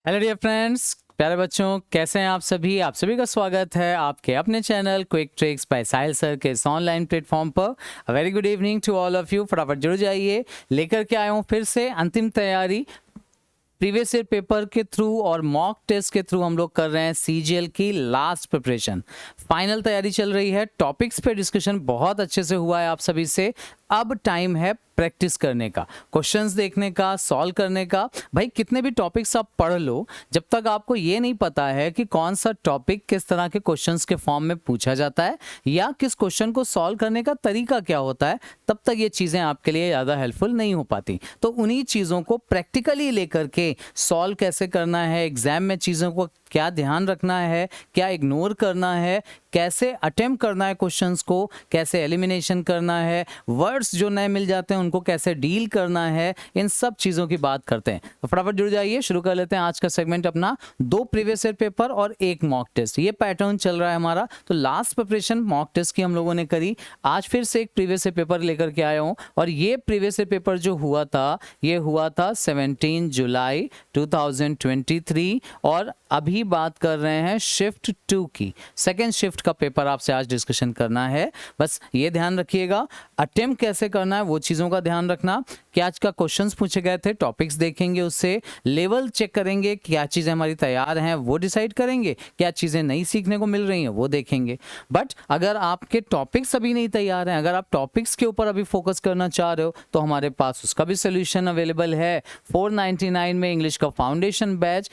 Hello dear friends, प्यारे बच्चों, कैसे हैं आप सभी का स्वागत है आपके अपने channel quick tricks by Sahil sir के इस ऑनलाइन प्लेटफॉर्म पर। A very good evening to all of you. फटाफट जुड़ जाइए, लेकर के आया हूँ फिर से अंतिम तैयारी प्रीवियस ईयर पेपर के थ्रू और मॉक टेस्ट के थ्रू। हम लोग कर रहे हैं सीजीएल की लास्ट प्रिपरेशन, फाइनल तैयारी चल रही है। टॉपिक्स पे डिस्कशन बहुत अच्छे से हुआ है आप सभी से। अब टाइम है प्रैक्टिस करने का, क्वेश्चंस देखने का, सॉल्व करने का। भाई कितने भी टॉपिक्स आप पढ़ लो, जब तक आपको ये नहीं पता है कि कौन सा टॉपिक किस तरह के क्वेश्चंस के फॉर्म में पूछा जाता है या किस क्वेश्चन को सॉल्व करने का तरीका क्या होता है, तब तक ये चीज़ें आपके लिए ज़्यादा हेल्पफुल नहीं हो पाती। तो उन्हीं चीज़ों को प्रैक्टिकली लेकर के सॉल्व कैसे करना है, एग्जाम में चीज़ों को क्या ध्यान रखना है, क्या इग्नोर करना है, कैसे अटेम्प्ट करना है क्वेश्चंस को, कैसे एलिमिनेशन करना है, वर्ड्स जो नए मिल जाते हैं उनको कैसे डील करना है, इन सब चीज़ों की बात करते हैं। तो फटाफट जुड़ जाइए, शुरू कर लेते हैं आज का सेगमेंट अपना। 2 प्रीवियस ईयर पेपर और 1 मॉक टेस्ट, ये पैटर्न चल रहा है हमारा। तो लास्ट प्रिपरेशन मॉक टेस्ट की हम लोगों ने करी, आज फिर से एक प्रीवियस ईयर पेपर लेकर के आया हूँ। और ये प्रीवियस ईयर पेपर जो हुआ था, ये हुआ था 17 जुलाई 2023। और अभी बात कर रहे हैं शिफ्ट 2 की, सेकेंड शिफ्ट का पेपर आपसे आज डिस्कशन करना है। बस ये ध्यान रखिएगा, अटेम्प्ट कैसे करना है वो चीज़ों का ध्यान रखना। क्या आज का क्वेश्चंस पूछे गए थे, टॉपिक्स देखेंगे, उससे लेवल चेक करेंगे, क्या चीज़ें हमारी तैयार हैं वो डिसाइड करेंगे, क्या चीज़ें नई सीखने को मिल रही हैं वो देखेंगे। बट अगर आपके टॉपिक्स अभी नहीं तैयार हैं, अगर आप टॉपिक्स के ऊपर अभी फोकस करना चाह रहे हो, तो हमारे पास उसका भी सोल्यूशन अवेलेबल है। 499 में इंग्लिश का फाउंडेशन बैच,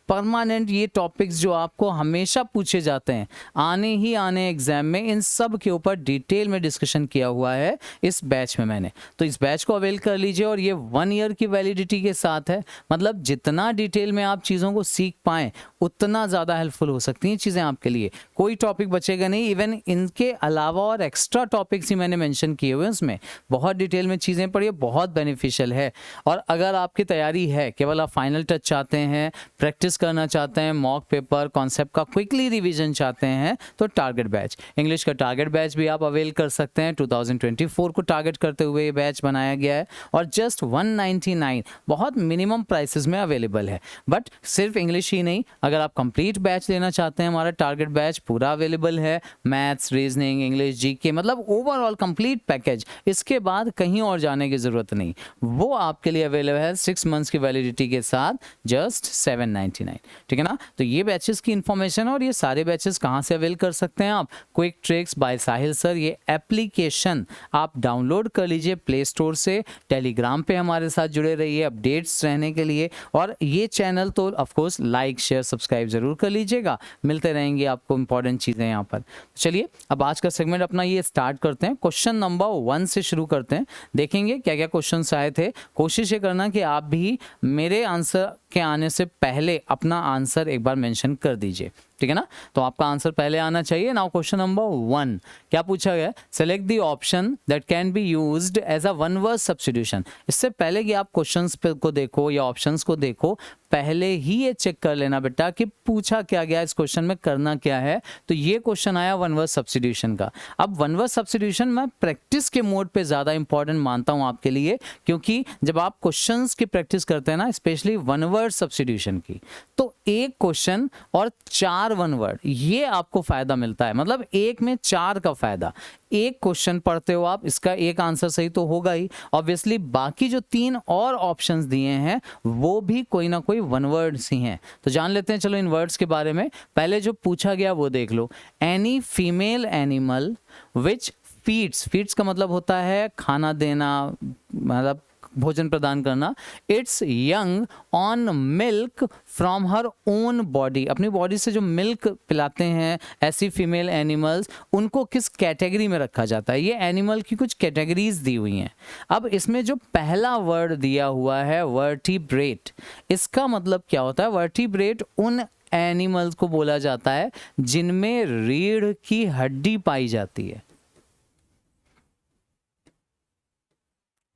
परमानेंट। ये टॉपिक्स जो आपको हमेशा पूछे जाते हैं आने ही आने एग्जाम में, इन सब के ऊपर डिटेल में डिस्कशन किया हुआ है इस बैच में मैंने। तो इस बैच को अवेल कर लीजिए और ये 1 ईयर की वैलिडिटी के साथ है। मतलब जितना डिटेल में आप चीज़ों को सीख पाएँ उतना ज़्यादा हेल्पफुल हो सकती हैं चीज़ें आपके लिए। कोई टॉपिक बचेगा नहीं, इवन इनके अलावा और एक्स्ट्रा टॉपिक्स ही मैंने मेंशन किए हुए हैं उसमें। बहुत डिटेल में चीज़ें पढ़िए, बहुत बेनिफिशियल है। और अगर आपकी तैयारी है, केवल आप फाइनल टच चाहते हैं, प्रैक्टिस करना चाहते हैं, मॉक पेपर कॉन्सेप्ट का क्विकली रिवीजन चाहते हैं, तो टारगेट बैच, इंग्लिश का टारगेट बैच भी आप अवेल कर सकते हैं। 2024 को टारगेट करते हुए ये बैच बनाया गया है और जस्ट 199 बहुत मिनिमम प्राइसेस में अवेलेबल है। बट सिर्फ इंग्लिश ही नहीं, अगर आप कंप्लीट बैच लेना चाहते हैं, हमारा टारगेट बैच पूरा अवेलेबल है। मैथ्स, रीजनिंग, इंग्लिश, जीके, मतलब ओवरऑल कंप्लीट पैकेज। इसके बाद कहीं और जाने की जरूरत नहीं, वो आपके लिए अवेलेबल है 6 मंथ्स की वैलिडिटी के साथ, जस्ट 799। ठीक है ना। तो ये बैचेस की इंफॉर्मेशन और ये सारे बैचेस कहाँ से अवेल कर सकते हैं आप, quick tricks by Sahil sir, ये एप्लीकेशन आप डाउनलोड कर लीजिए प्ले स्टोर से। टेलीग्राम पे हमारे साथ जुड़े रहिए अपडेट्स रहने के लिए, और ये चैनल तो of course like share subscribe जरूर कर लीजिएगा, मिलते रहेंगे आपको इंपॉर्टेंट चीज़ें यहाँ पर। चलिए अब आज का सेगमेंट अपना ये स्टार्ट करते हैं। क्वेश्चन नंबर 1 से शुरू करते हैं, देखेंगे क्या क्या क्वेश्चन आए थे। कोशिश ये करना कि आप भी मेरे आंसर के आने से पहले अपना आंसर एक बार मेंशन कर दीजिए, ठीक है ना। तो आपका आंसर पहले आना चाहिए। नाउ क्वेश्चन नंबर 1 क्या पूछा गया, select the option that can be used as a one word substitution. इससे पहले कि आप क्वेश्चंस को देखो या ऑप्शंस को देखो, पहले ही ये चेक कर लेना बेटा कि पूछा क्या गया, इस क्वेश्चन में करना क्या है। तो ये क्वेश्चन आया वन वर्ड सब्स्टिट्यूशन का। अब वन वर्ड सब्स्टिट्यूशन मैं प्रैक्टिस के मोड पे ज़्यादा इंपॉर्टेंट मानता हूँ आपके लिए, क्योंकि जब आप क्वेश्चंस की प्रैक्टिस करते हैं ना, स्पेशली वन वर्ड सब्स्टिट्यूशन की, तो एक क्वेश्चन और 4 वन वर्ड, ये आपको फायदा मिलता है। मतलब 1 में 4 का फायदा। एक क्वेश्चन पढ़ते हो आप, इसका एक आंसर सही तो होगा ही, ऑब्वियसली बाकी जो 3 और ऑप्शंस दिए हैं वो भी कोई ना कोई वन वर्ड्स ही हैं। तो जान लेते हैं चलो इन वर्ड्स के बारे में। पहले जो पूछा गया वो देख लो, any female animal which feeds, feeds का मतलब होता है खाना देना, मतलब भोजन प्रदान करना, it's young on milk from her own body, अपनी बॉडी से जो मिल्क पिलाते हैं ऐसी फीमेल एनिमल्स, उनको किस कैटेगरी में रखा जाता है। ये एनिमल की कुछ कैटेगरीज दी हुई हैं। अब इसमें जो पहला वर्ड दिया हुआ है वर्टिब्रेट, इसका मतलब क्या होता है। वर्टिब्रेट उन एनिमल्स को बोला जाता है जिनमें रीढ़ की हड्डी पाई जाती है,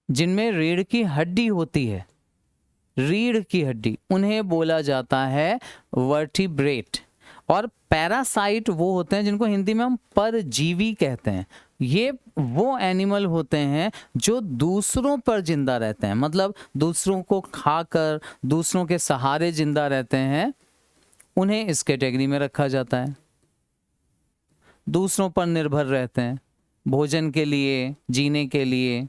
जिनमें रीढ़ की हड्डी होती है, रीढ़ की हड्डी, उन्हें बोला जाता है वर्टिब्रेट। और पैरासाइट वो होते हैं जिनको हिंदी में हम परजीवी कहते हैं। ये वो एनिमल होते हैं जो दूसरों पर जिंदा रहते हैं, मतलब दूसरों को खाकर दूसरों के सहारे जिंदा रहते हैं, उन्हें इस कैटेगरी में रखा जाता है। दूसरों पर निर्भर रहते हैं भोजन के लिए, जीने के लिए,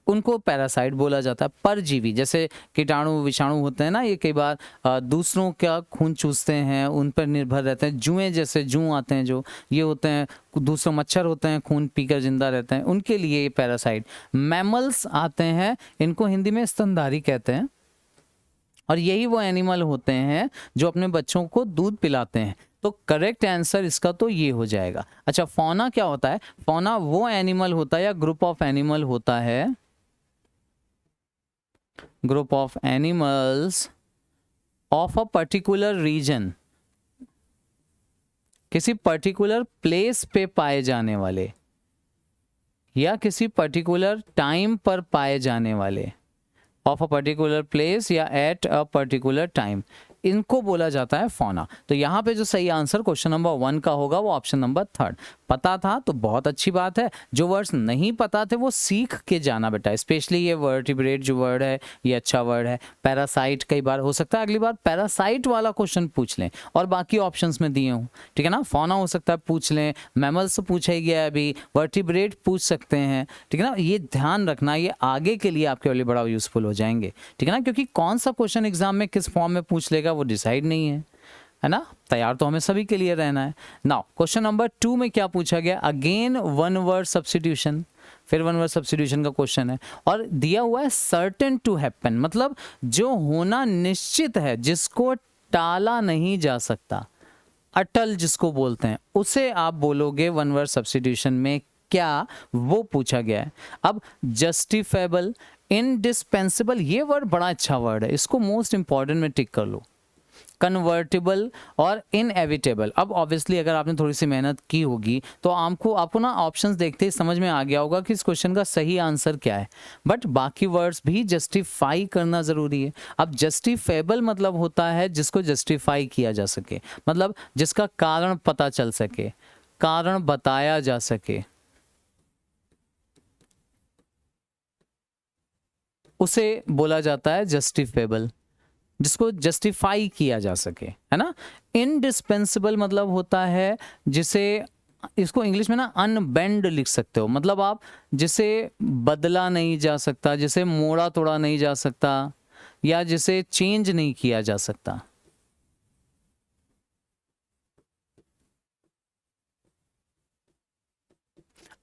उनको पैरासाइट बोला जाता है। परजीवी जैसे कीटाणु विषाणु होते हैं ना, ये कई बार दूसरों का खून चूसते हैं, उन पर निर्भर रहते हैं। जुएं जैसे जू आते हैं जो, ये होते हैं दूसरे मच्छर होते हैं, खून पीकर जिंदा रहते हैं, उनके लिए ये पैरासाइट। मैमल्स आते हैं, इनको हिंदी में स्तनधारी कहते हैं, और यही वो एनिमल होते हैं जो अपने बच्चों को दूध पिलाते हैं। तो करेक्ट आंसर इसका तो ये हो जाएगा। अच्छा, फौना क्या होता है? फौना वो एनिमल होता है या ग्रुप ऑफ एनिमल होता है, group of animals of a particular region, किसी पर्टिकुलर प्लेस पे पाए जाने वाले या किसी पर्टिकुलर टाइम पर पाए जाने वाले, ऑफ अ पर्टिकुलर प्लेस या एट अ पर्टिकुलर टाइम, इनको बोला जाता है फौना। तो यहाँ पे जो सही आंसर क्वेश्चन नंबर 1 का होगा वो ऑप्शन नंबर 3। पता था तो बहुत अच्छी बात है, जो वर्ड्स नहीं पता थे वो सीख के जाना बेटा। स्पेशली ये वर्टिब्रेट जो वर्ड है ये अच्छा वर्ड है। पैरासाइट कई बार हो सकता है अगली बार पैरासाइट वाला क्वेश्चन पूछ लें, और बाकी ऑप्शंस में दिए हूँ, ठीक है ना। फौना हो सकता है पूछ लें, मैमल्स पूछा ही गया है अभी, वर्टिब्रेट पूछ सकते हैं, ठीक है ना। ये ध्यान रखना, ये आगे के लिए आपके लिए बड़ा यूजफुल हो जाएंगे, ठीक है ना, क्योंकि कौन सा क्वेश्चन एग्जाम में किस फॉर्म में पूछ लेगा वो डिसाइड नहीं है ना। तैयार तो हमें सभी के लिए रहना है। नाउ क्वेश्चन नंबर 2 में क्या पूछा गया? अगेन वन वर्ड सब्स्टिट्यूशन, फिर वन वर्ड सब्स्टिट्यूशन का क्वेश्चन है, और दिया हुआ है सर्टेन टू हैपन, मतलब जो होना निश्चित है, जिसको टाला नहीं जा सकता, अटल जिसको बोलते हैं, उसे आप बोलोगे वन वर्ड सब्स्टिट्यूशन में क्या, वो पूछा गया है। अब जस्टिफेबल, इनडिस्पेंसिबल, ये वर्ड बड़ा अच्छा वर्ड है, इसको मोस्ट इंपॉर्टेंट में टिक कर लो। कन्वर्टिबल और इनएविटेबल, अब ऑब्वियसली अगर आपने थोड़ी सी मेहनत की होगी तो आपको ना ऑप्शंस देखते ही समझ में आ गया होगा कि इस क्वेश्चन का सही आंसर क्या है, बट बाकी वर्ड्स भी जस्टिफाई करना जरूरी है। अब जस्टिफेबल मतलब होता है जिसको जस्टिफाई किया जा सके, मतलब जिसका कारण पता चल सके, कारण बताया जा सके, उसे बोला जाता है जस्टिफेबल, जिसको जस्टिफाई किया जा सके, है ना। इनडिस्पेंसिबल मतलब होता है जिसे, इसको इंग्लिश में ना अनबेंड लिख सकते हो, मतलब आप जिसे बदला नहीं जा सकता, जिसे मोड़ा तोड़ा नहीं जा सकता, या जिसे चेंज नहीं किया जा सकता।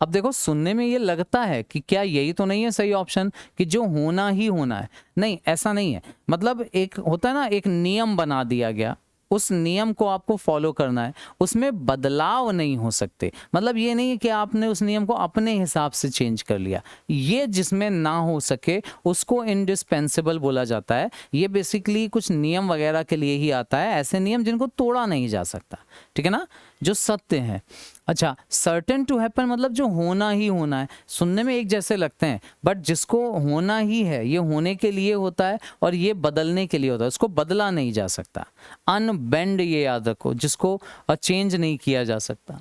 अब देखो सुनने में ये लगता है कि क्या यही तो नहीं है सही ऑप्शन कि जो होना ही होना है? नहीं, ऐसा नहीं है। मतलब एक होता है ना, एक नियम बना दिया गया, उस नियम को आपको फॉलो करना है, उसमें बदलाव नहीं हो सकते। मतलब ये नहीं है कि आपने उस नियम को अपने हिसाब से चेंज कर लिया, ये जिसमें ना हो सके उसको इनडिस्पेंसिबल बोला जाता है। ये बेसिकली कुछ नियम वगैरह के लिए ही आता है, ऐसे नियम जिनको तोड़ा नहीं जा सकता, ठीक है ना, जो सत्य है। अच्छा, सर्टेन टू हैपन मतलब जो होना ही होना है, सुनने में एक जैसे लगते हैं, बट जिसको होना ही है, ये होने के लिए होता है और ये बदलने के लिए होता है, उसको बदला नहीं जा सकता। अनबेंड, ये याद रखो, जिसको चेंज नहीं किया जा सकता।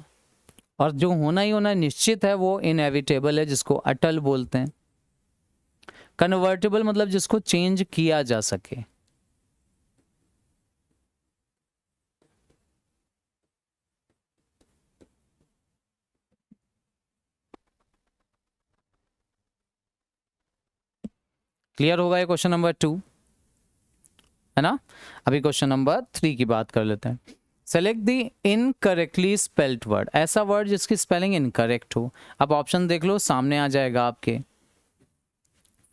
और जो होना ही होना निश्चित है वो इनएविटेबल है, जिसको अटल बोलते हैं। कन्वर्टेबल मतलब जिसको चेंज किया जा सके। क्लियर होगा ये क्वेश्चन नंबर 2, है ना। अभी क्वेश्चन नंबर 3 की बात कर लेते हैं। Select the incorrectly spelled word, ऐसा वर्ड जिसकी स्पेलिंग इनकरेक्ट हो। अब ऑप्शन देख लो, सामने आ जाएगा आपके।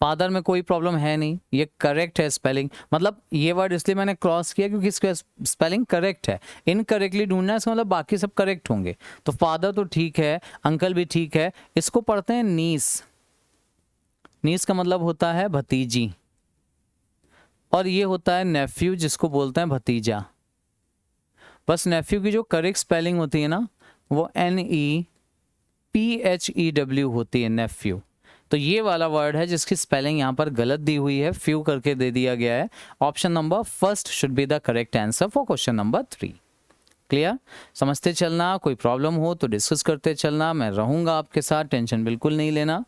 फादर में कोई प्रॉब्लम है नहीं, ये करेक्ट है स्पेलिंग, मतलब ये वर्ड इसलिए मैंने क्रॉस किया क्योंकि इसका स्पेलिंग करेक्ट है। इनकरेक्टली ढूंढना है इसका मतलब बाकी सब करेक्ट होंगे। तो फादर तो ठीक है, अंकल भी ठीक है। इसको पढ़ते हैं नीस, नीस का मतलब होता है भतीजी, और ये होता है नेफ्यू, जिसको बोलते हैं भतीजा। बस नेफ्यू की जो करेक्ट स्पेलिंग होती है ना, वो NEPHEW होती है, नेफ्यू। तो ये वाला वर्ड है जिसकी स्पेलिंग यहाँ पर गलत दी हुई है, फ्यू करके दे दिया गया है। Option number first should be the correct answer for question number 3। Clear? समझते चलना, कोई प्रॉब्लम हो तो डिस्कस करते चलना, मैं रहूंगा आपके साथ, टेंशन बिल्कुल नहीं लेना।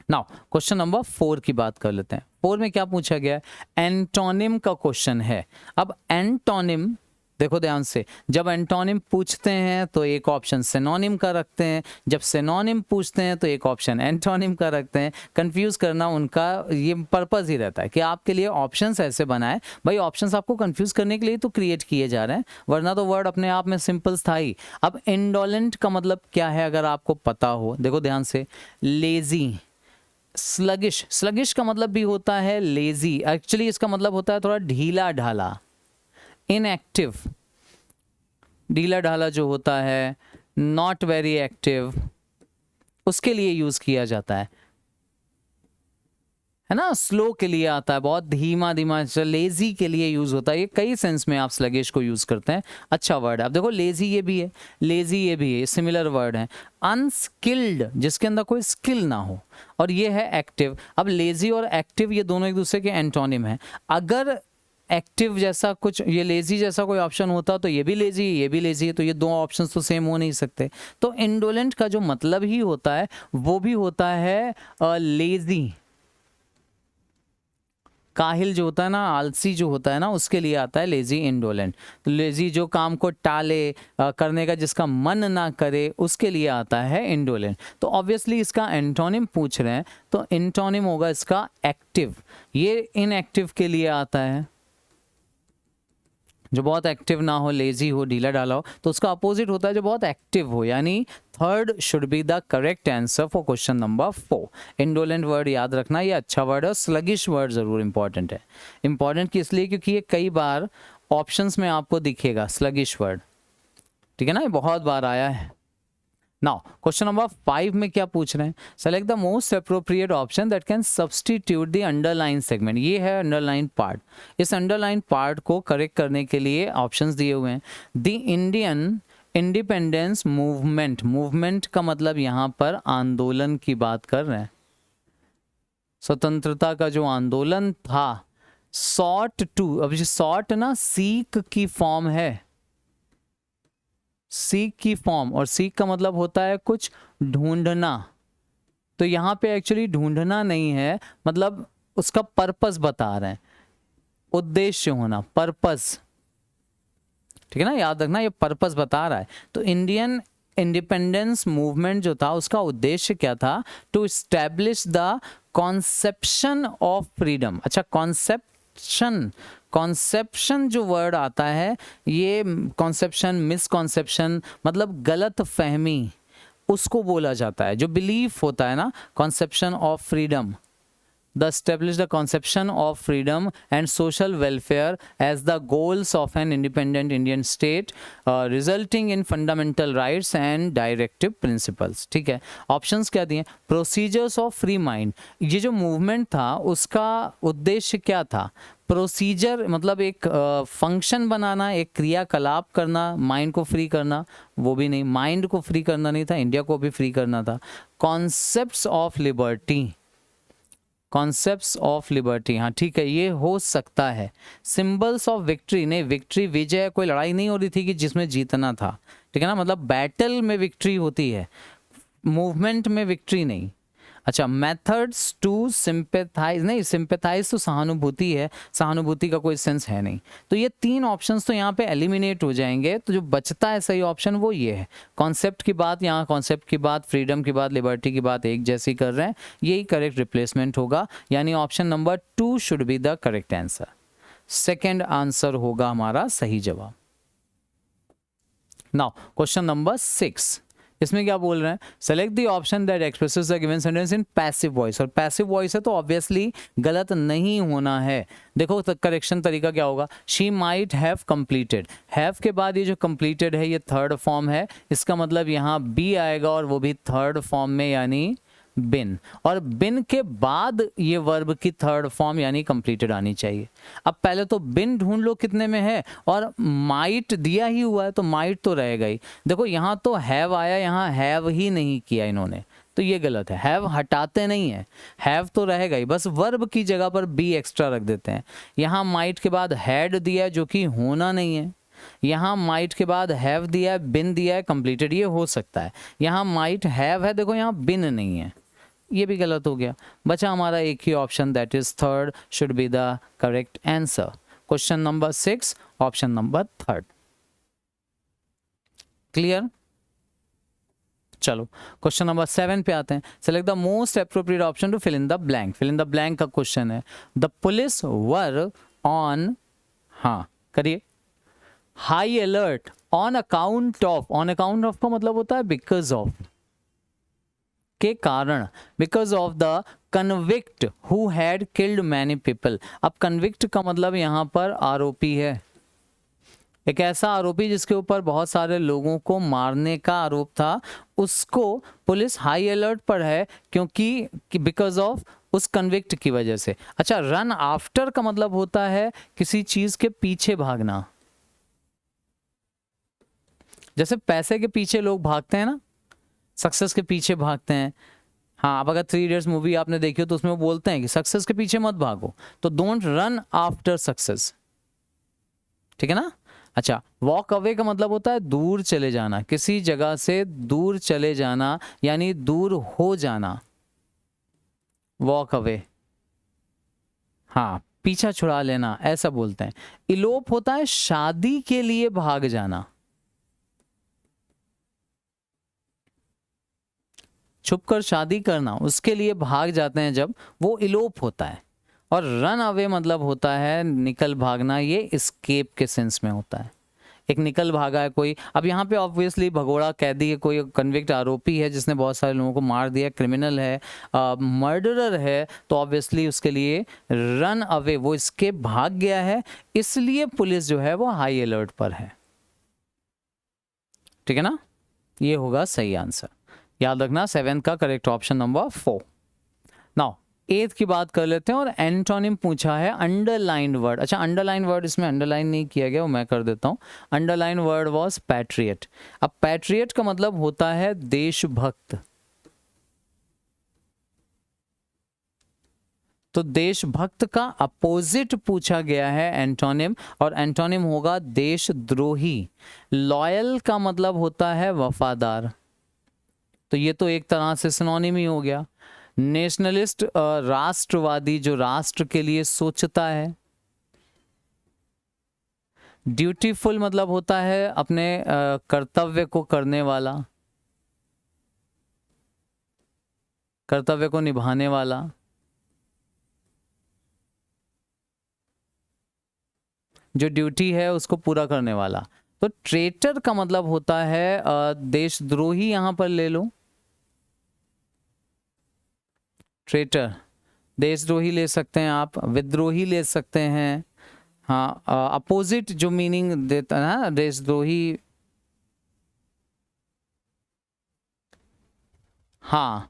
नाउ क्वेश्चन नंबर 4 की बात कर लेते हैं। 4 में क्या पूछा गया है? एंटोनिम का क्वेश्चन है। अब एंटोनिम देखो ध्यान से, जब एंटोनिम पूछते हैं तो एक ऑप्शन सिनोनिम का रखते हैं, जब सिनोनिम पूछते हैं तो एक ऑप्शन एंटोनिम का रखते हैं। कंफ्यूज करना उनका ये पर्पस ही रहता है कि आपके लिए ऑप्शंस ऐसे बनाए। भाई ऑप्शंस आपको कंफ्यूज करने के लिए तो क्रिएट किए जा रहे हैं, वरना तो वर्ड अपने आप में सिंपल था ही। अब इंडोलेंट का मतलब क्या है अगर आपको पता हो, देखो ध्यान से, लेजी, स्लगिश, स्लगिश का मतलब भी होता है लेजी, एक्चुअली इसका मतलब होता है थोड़ा ढीला ढाला। इनएक्टिव, ढीला ढाला जो होता है, नॉट वेरी एक्टिव, उसके लिए यूज किया जाता है ना। स्लो के लिए आता है, बहुत धीमा धीमा। लेजी के लिए यूज होता है, ये कई सेंस में आप स्लगिश को यूज करते हैं। अच्छा वर्ड है। अब देखो लेजी ये भी है, लेजी ये भी है, सिमिलर वर्ड है। अनस्किल्ड, जिसके अंदर कोई स्किल ना हो, और ये है एक्टिव। अब लेजी और एक्टिव ये दोनों एक दूसरे के एंटोनिम हैं। अगर एक्टिव जैसा कुछ, ये लेजी जैसा कोई ऑप्शन होता तो ये भी लेजी है, ये भी लेजी है, तो ये दो ऑप्शंस तो सेम हो नहीं सकते। तो इंडोलेंट का जो मतलब ही होता है वो भी होता है लेजी। काहिल जो होता है ना, आलसी जो होता है ना, उसके लिए आता है लेजी, इंडोलेंट। तो लेजी जो काम को टाले, करने का जिसका मन ना करे, उसके लिए आता है इंडोलेंट। तो ऑब्वियसली इसका एंटोनिम पूछ रहे हैं, तो एंटोनिम होगा इसका एक्टिव। ये इनएक्टिव के लिए आता है, जो बहुत एक्टिव ना हो, लेजी हो, ढीला डाला हो, तो उसका अपोजिट होता है जो बहुत एक्टिव हो। यानी third should be the correct answer for question number 4। Indolent word याद रखना, ये अच्छा वर्ड है। स्लगिश वर्ड जरूर इंपॉर्टेंट है। इंपॉर्टेंट किस लिए? क्योंकि ये कई बार ऑप्शंस में आपको दिखेगा स्लगिश वर्ड, ठीक है ना, ये बहुत बार आया है। नाउ क्वेश्चन नंबर 5 में क्या पूछ रहे हैं? Select the most appropriate option that can substitute the underline segment. ये है अंडरलाइन पार्ट। इस अंडरलाइन पार्ट को करेक्ट करने के लिए ऑप्शंस दिए हुए हैं। The Indian independence movement, movement का मतलब यहाँ पर आंदोलन की बात कर रहे हैं। स्वतंत्रता का जो आंदोलन था, सॉट टू, अब ये सॉट ना सीक की फॉर्म है, सीक की फॉर्म, और सीक का मतलब होता है कुछ ढूंढना। तो यहाँ पे एक्चुअली ढूंढना नहीं है, मतलब उसका पर्पस बता रहे हैं, उद्देश्य होना, पर्पस, ठीक है ना, याद रखना ये पर्पस बता रहा है। तो इंडियन इंडिपेंडेंस मूवमेंट जो था उसका उद्देश्य क्या था? To establish the conception of freedom. अच्छा, कॉन्सेप्शन, कॉन्सेप्शन जो वर्ड आता है, ये कॉन्सेप्शन, मिसकॉन्सेप्शन मतलब गलत फहमी, उसको बोला जाता है। जो बिलीफ होता है ना, conception of freedom, the establish the conception of freedom and social welfare as the goals of an independent Indian state resulting in fundamental rights and directive principles. ठीक है, ऑप्शंस क्या दिए? प्रोसीजर्स ऑफ फ्री माइंड, ये जो movement था उसका उद्देश्य क्या था? प्रोसीजर मतलब एक फंक्शन बनाना, एक क्रियाकलाप करना, माइंड को फ्री करना, वो भी नहीं, माइंड को फ्री करना नहीं था, इंडिया को भी फ्री करना था। Concepts of liberty, concepts of liberty, हाँ ठीक है, ये हो सकता है। सिंबल्स ऑफ विक्ट्री, नहीं विक्ट्री, विजय, कोई लड़ाई नहीं हो रही थी कि जिसमें जीतना था, ठीक है ना, मतलब बैटल में विक्ट्री होती है, मूवमेंट में विक्ट्री नहीं। अच्छा, मेथड्स टू सिंपैथाइज, नहीं सिंपैथाइज तो सहानुभूति है, सहानुभूति का कोई सेंस है नहीं। तो ये तीन ऑप्शंस तो यहाँ पे एलिमिनेट हो जाएंगे। तो जो बचता है सही ऑप्शन वो ये है। कॉन्सेप्ट की बात, यहाँ कॉन्सेप्ट की बात, फ्रीडम की बात, लिबर्टी की बात एक जैसी कर रहे हैं, यही करेक्ट रिप्लेसमेंट होगा। यानी option number 2 should be the correct answer. Second answer होगा हमारा सही जवाब। नाउ क्वेश्चन नंबर 6, इसमें क्या बोल रहे हैं? Select the option that expresses the given sentence in passive voice. और पैसिव वॉइस है तो ऑब्वियसली गलत नहीं होना है। देखो करेक्शन तरीका क्या होगा? She might have completed, have के बाद ये जो कंप्लीटेड है ये थर्ड फॉर्म है, इसका मतलब यहाँ बी आएगा और वो भी थर्ड फॉर्म में, यानी बिन। और बिन के बाद ये वर्ब की थर्ड फॉर्म यानी कंप्लीटेड आनी चाहिए। अब पहले तो बिन ढूंढ लो कितने में है, और माइट दिया ही हुआ है तो माइट तो रहेगा ही। देखो यहाँ तो हैव आया, यहाँ हैव ही नहीं किया इन्होंने, तो ये गलत है। हैव हटाते नहीं है, हैव तो रहेगा ही, बस वर्ब की जगह पर बी एक्स्ट्रा रख देते हैं। यहाँ माइट के बाद हैड दिया जो कि होना नहीं है, यहाँ माइट के बाद हैव दिया है, बिन दिया है, कंप्लीटेड, ये हो सकता है। यहाँ माइट हैव है, देखो यहाँ बिन नहीं है, ये भी गलत हो गया। बचा हमारा एक ही option, that is third should be the correct answer. Question number 6, option number third. Clear? चलो क्वेश्चन नंबर 7 पे आते हैं। Select the most appropriate option to fill in the blank. Fill in the blank का question है। The police were on, हाँ करिए, high alert on account of. On account of का मतलब होता है बिकॉज ऑफ, के कारण, because of the convict who had killed many people. अब कन्विक्ट का मतलब यहाँ पर आरोपी है, एक ऐसा आरोपी जिसके ऊपर बहुत सारे लोगों को मारने का आरोप था, उसको पुलिस हाई अलर्ट पर है क्योंकि बिकॉज ऑफ उस कन्विक्ट की वजह से। अच्छा, रन आफ्टर का मतलब होता है किसी चीज के पीछे भागना, जैसे पैसे के पीछे लोग भागते हैं ना, सक्सेस के पीछे भागते हैं। हाँ, अब अगर 3 इडियट्स मूवी आपने देखी हो तो उसमें वो बोलते हैं कि सक्सेस के पीछे मत भागो, तो डोंट रन आफ्टर सक्सेस, ठीक है ना। अच्छा, वॉक अवे का मतलब होता है दूर चले जाना, किसी जगह से दूर चले जाना यानी दूर हो जाना, वॉक अवे। हाँ, पीछा छुड़ा लेना ऐसा बोलते हैं। इलोप होता है शादी के लिए भाग जाना, छुपकर शादी करना, उसके लिए भाग जाते हैं जब, वो इलोप होता है। और रन अवे मतलब होता है निकल भागना, ये एस्केप के सेंस में होता है। एक निकल भागा है कोई। अब यहाँ पे ऑब्वियसली भगोड़ा कैदी है, कोई कन्विक्ट आरोपी है जिसने बहुत सारे लोगों को मार दिया, क्रिमिनल है, मर्डरर है, तो ऑब्वियसली उसके लिए रन अवे, वो एस्केप भाग गया है, इसलिए पुलिस जो है वो हाई अलर्ट पर है, ठीक है ना। ये होगा सही आंसर, याद रखना। 7 का करेक्ट ऑप्शन नंबर 4। नाउ 8 की बात कर लेते हैं, और एंटोनिम पूछा है अंडरलाइन वर्ड। अच्छा, अंडरलाइन वर्ड इसमें अंडरलाइन नहीं किया गया, वो मैं कर देता हूं। Underline word was patriot. अब पैट्रियट का मतलब होता है देशभक्त, तो देशभक्त का अपोजिट पूछा गया है एंटोनिम, और एंटोनिम होगा देशद्रोही। लॉयल का मतलब होता है वफादार, तो ये तो एक तरह से सिनोनिम ही हो गया। नेशनलिस्ट राष्ट्रवादी, जो राष्ट्र के लिए सोचता है। ड्यूटीफुल मतलब होता है अपने कर्तव्य को करने वाला, कर्तव्य को निभाने वाला। जो ड्यूटी है उसको पूरा करने वाला। तो ट्रेटर का मतलब होता है देशद्रोही, यहां पर ले लो, ट्रेटर देशद्रोही ले सकते हैं आप, विद्रोही ले सकते हैं। हाँ, अपोजिट जो मीनिंग देता है ना देशद्रोही। हाँ,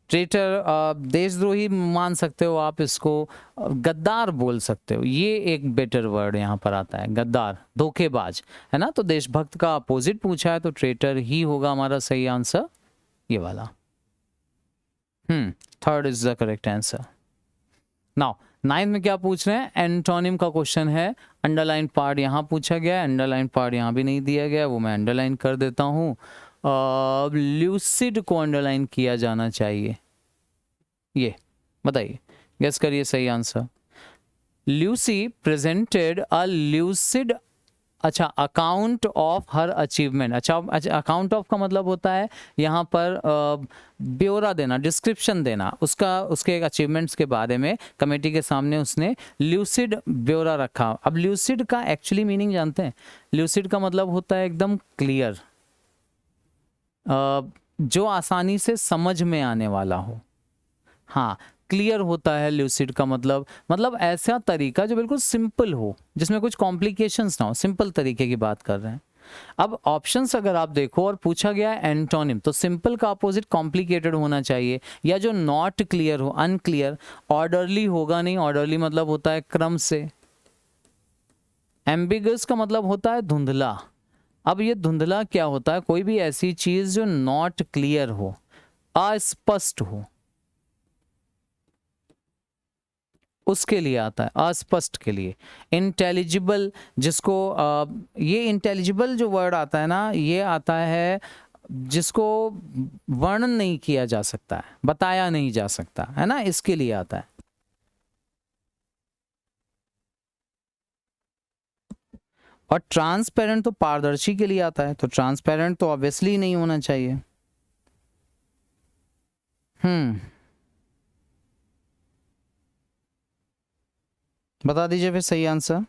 ट्रेटर देशद्रोही मान सकते हो आप इसको, गद्दार बोल सकते हो, ये एक बेटर वर्ड यहाँ पर आता है, गद्दार, धोखेबाज, है ना। तो देशभक्त का अपोजिट पूछा है तो ट्रेटर ही होगा हमारा सही आंसर, ये वाला। Third is the correct answer. Now 9 में क्या पूछ रहे हैं, एंटोनिम का क्वेश्चन है। अंडरलाइन पार्ट यहाँ पूछा गया है, अंडरलाइन पार्ट यहाँ भी नहीं दिया गया, वो मैं अंडरलाइन कर देता हूँ। ल्यूसिड को अंडरलाइन किया जाना चाहिए, ये बताइए, गेस करिए सही आंसर। ल्यूसी प्रेजेंटेड अ ल्यूसिड, अच्छा, अकाउंट ऑफ हर अचीवमेंट। अच्छा, अकाउंट ऑफ का मतलब होता है यहाँ पर ब्यौरा देना, डिस्क्रिप्शन देना उसका, उसके अचीवमेंट्स के बारे में कमेटी के सामने उसने ल्यूसिड ब्यौरा रखा। अब ल्यूसिड का एक्चुअली मीनिंग जानते हैं? ल्यूसिड का मतलब होता है एकदम क्लियर, जो आसानी से समझ में आने वाला हो। हाँ, क्लियर होता है ल्यूसिड का मतलब ऐसा तरीका जो बिल्कुल सिंपल हो, जिसमें कुछ कॉम्प्लिकेशंस ना हो, सिंपल तरीके की बात कर रहे हैं। अब ऑप्शंस अगर आप देखो और पूछा गया है एंटोनिम, तो सिंपल का अपोजिट कॉम्प्लिकेटेड होना चाहिए, या जो नॉट क्लियर हो, अनक्लियर। ऑर्डरली होगा नहीं, ऑर्डरली मतलब होता है क्रम से। एम्बिगस का मतलब होता है धुंधला। अब ये धुंधला क्या होता है? कोई भी ऐसी चीज जो नॉट क्लियर हो, अस्पष्ट हो। उसके लिए आता है, अस्पष्ट के लिए। इंटेलिजिबल, जिसको ये इंटेलिजिबल जो वर्ड आता है ना, ये आता है जिसको वर्णन नहीं किया जा सकता है, बताया नहीं जा सकता है ना, इसके लिए आता है। और ट्रांसपेरेंट तो पारदर्शी के लिए आता है, तो ट्रांसपेरेंट तो ऑब्वियसली नहीं होना चाहिए। बता दीजिए फिर सही आंसर।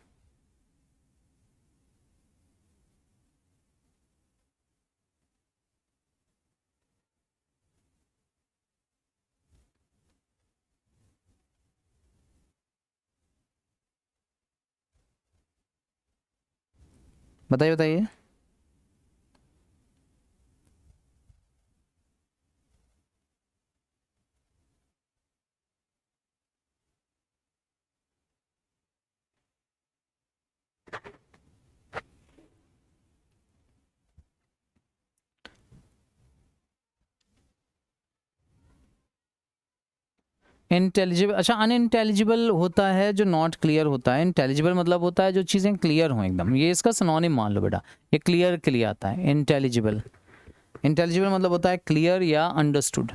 बताइए बताइए। इंटेलिजिबल, अच्छा अनइंटेलिजिबल होता है जो नॉट क्लियर होता है, इंटेलिजिबल मतलब होता है जो चीज़ें क्लियर हों एकदम, ये इसका सिनोनिम मान लो बेटा, ये क्लियर के लिए आता है इंटेलिजिबल। इंटेलिजिबल मतलब होता है क्लियर या अंडरस्टूड,